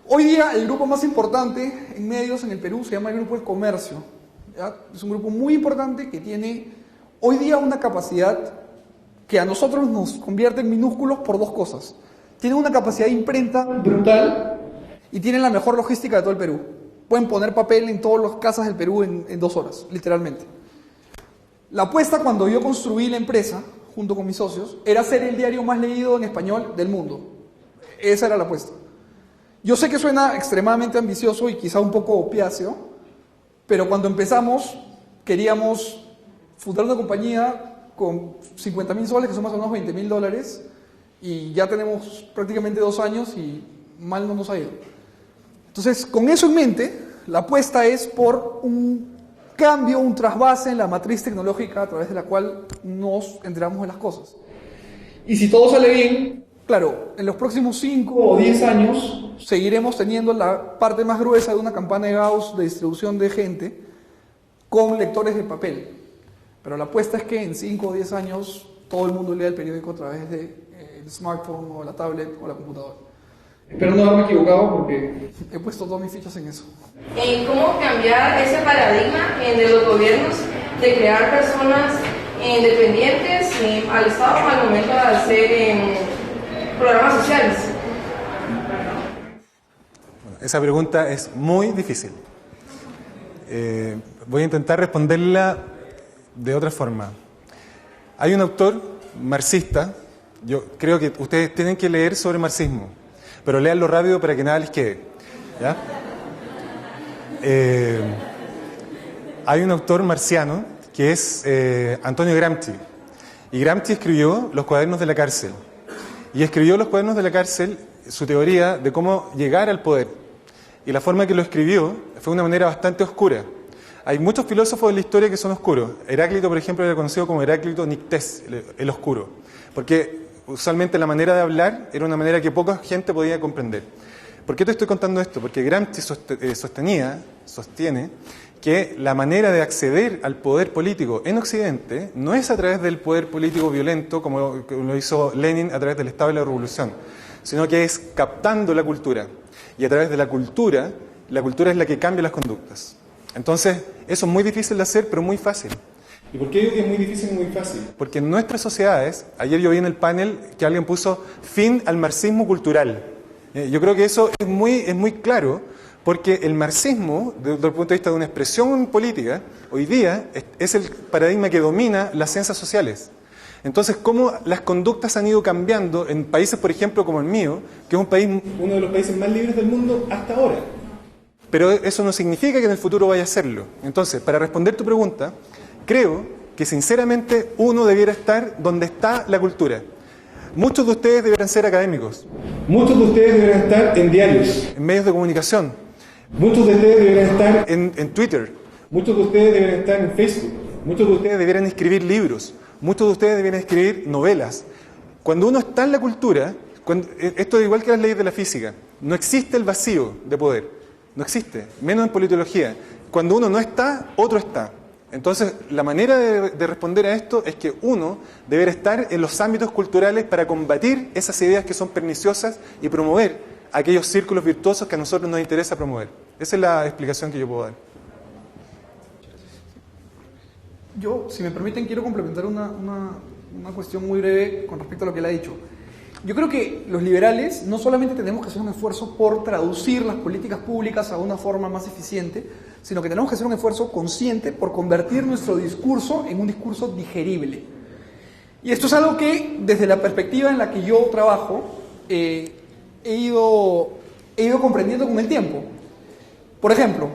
Hoy día el grupo más importante en medios en el Perú se llama el Grupo El Comercio. ¿Ya? Es un grupo muy importante que tiene hoy día una capacidad que a nosotros nos convierte en minúsculos por dos cosas. Tiene una capacidad de imprenta brutal y tienen la mejor logística de todo el Perú. Pueden poner papel en todas las casas del Perú en 2 horas, literalmente. La apuesta cuando yo construí la empresa, junto con mis socios, era ser el diario más leído en español del mundo. Esa era la apuesta. Yo sé que suena extremadamente ambicioso y quizá un poco opiáceo, pero cuando empezamos queríamos fundar una compañía con 50.000 soles, que son más o menos $20.000, y ya tenemos prácticamente 2 años y mal no nos ha ido. Entonces, con eso en mente, la apuesta es por un cambio, un trasvase en la matriz tecnológica a través de la cual nos enteramos de las cosas. Y si todo sale bien, claro, en los próximos 5 o 10 años seguiremos teniendo la parte más gruesa de una campana de Gauss de distribución de gente con lectores de papel. Pero la apuesta es que en 5 o 10 años todo el mundo lea el periódico a través del smartphone o la tablet o la computadora. Espero no haberme equivocado porque he puesto todas mis fichas en eso. ¿Cómo cambiar ese paradigma de los gobiernos de crear personas independientes al Estado al momento de hacer programas sociales? Bueno, esa pregunta es muy difícil. Voy a intentar responderla de otra forma. Hay un autor marxista, yo creo que ustedes tienen que leer sobre marxismo, pero léanlo rápido para que nada les quede, ¿ya? Hay un autor marxiano que es Antonio Gramsci, y Gramsci escribió Los cuadernos de la cárcel, y escribió Los cuadernos de la cárcel su teoría de cómo llegar al poder, y la forma que lo escribió fue de una manera bastante oscura. Hay muchos filósofos de la historia que son oscuros. Heráclito, por ejemplo, era conocido como Heráclito Nictés, el oscuro, porque usualmente la manera de hablar era una manera que poca gente podía comprender. ¿Por qué te estoy contando esto? Porque Gramsci sostiene que la manera de acceder al poder político en Occidente no es a través del poder político violento, como lo hizo Lenin a través del Estado y la Revolución, sino que es captando la cultura. Y a través de la cultura es la que cambia las conductas. Entonces, eso es muy difícil de hacer, pero muy fácil. ¿Y por qué digo que es muy difícil y muy fácil? Porque en nuestras sociedades, ayer yo vi en el panel que alguien puso fin al marxismo cultural. Yo creo que eso es muy claro, porque el marxismo, desde el punto de vista de una expresión política, hoy día es el paradigma que domina las ciencias sociales. Entonces, cómo las conductas han ido cambiando en países, por ejemplo, como el mío, que es uno de los países más libres del mundo hasta ahora. Pero eso no significa que en el futuro vaya a serlo. Entonces, para responder tu pregunta, creo que sinceramente uno debiera estar donde está la cultura. Muchos de ustedes deberían ser académicos. Muchos de ustedes deberían estar en diarios, en medios de comunicación. Muchos de ustedes deberían estar en Twitter. Muchos de ustedes deberían estar en Facebook. Muchos de ustedes deberían escribir libros. Muchos de ustedes deberían escribir novelas. Cuando uno está en la cultura, esto es igual que las leyes de la física, no existe el vacío de poder. No existe, menos en politología. Cuando uno no está, otro está. Entonces, la manera de responder a esto es que uno deberá estar en los ámbitos culturales para combatir esas ideas que son perniciosas y promover aquellos círculos virtuosos que a nosotros nos interesa promover. Esa es la explicación que yo puedo dar. Yo, si me permiten, quiero complementar una cuestión muy breve con respecto a lo que él ha dicho. Yo creo que los liberales no solamente tenemos que hacer un esfuerzo por traducir las políticas públicas a una forma más eficiente, sino que tenemos que hacer un esfuerzo consciente por convertir nuestro discurso en un discurso digerible. Y esto es algo que, desde la perspectiva en la que yo trabajo, he ido comprendiendo con el tiempo. Por ejemplo,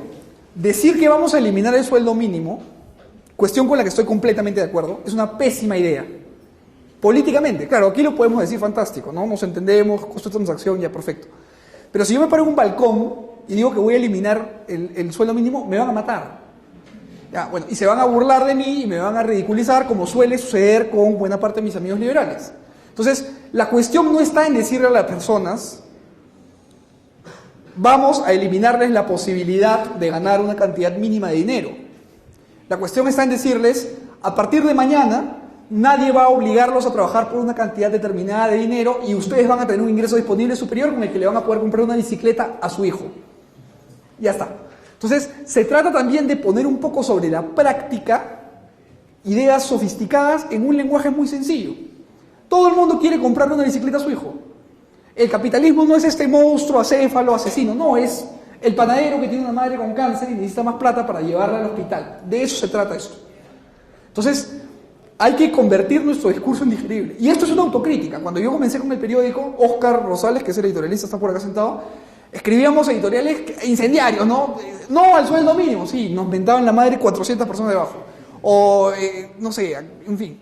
decir que vamos a eliminar el sueldo mínimo, cuestión con la que estoy completamente de acuerdo, es una pésima idea. Políticamente, claro, aquí lo podemos decir fantástico, ¿no? Nos entendemos, costo de transacción, ya perfecto. Pero si yo me paro en un balcón y digo que voy a eliminar el sueldo mínimo, me van a matar. Ya, bueno, y se van a burlar de mí y me van a ridiculizar, como suele suceder con buena parte de mis amigos liberales. Entonces, la cuestión no está en decirle a las personas, vamos a eliminarles la posibilidad de ganar una cantidad mínima de dinero. La cuestión está en decirles, a partir de mañana, nadie va a obligarlos a trabajar por una cantidad determinada de dinero y ustedes van a tener un ingreso disponible superior con el que le van a poder comprar una bicicleta a su hijo. Ya está. Entonces, se trata también de poner un poco sobre la práctica ideas sofisticadas en un lenguaje muy sencillo. Todo el mundo quiere comprarle una bicicleta a su hijo. El capitalismo no es este monstruo acéfalo, asesino, no, es el panadero que tiene una madre con cáncer y necesita más plata para llevarla al hospital. De eso se trata esto. Entonces, hay que convertir nuestro discurso en digerible. Y esto es una autocrítica. Cuando yo comencé con el periódico, Óscar Rosales, que es el editorialista, está por acá sentado, escribíamos editoriales incendiarios, ¿no? No al sueldo mínimo, sí, nos mentaban la madre 400 personas debajo. O, no sé, en fin.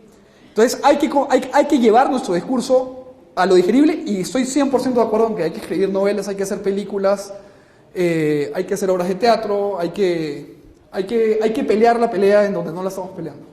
Entonces hay que llevar nuestro discurso a lo digerible y estoy 100% de acuerdo en que hay que escribir novelas, hay que hacer películas, hay que hacer obras de teatro, hay que pelear la pelea en donde no la estamos peleando.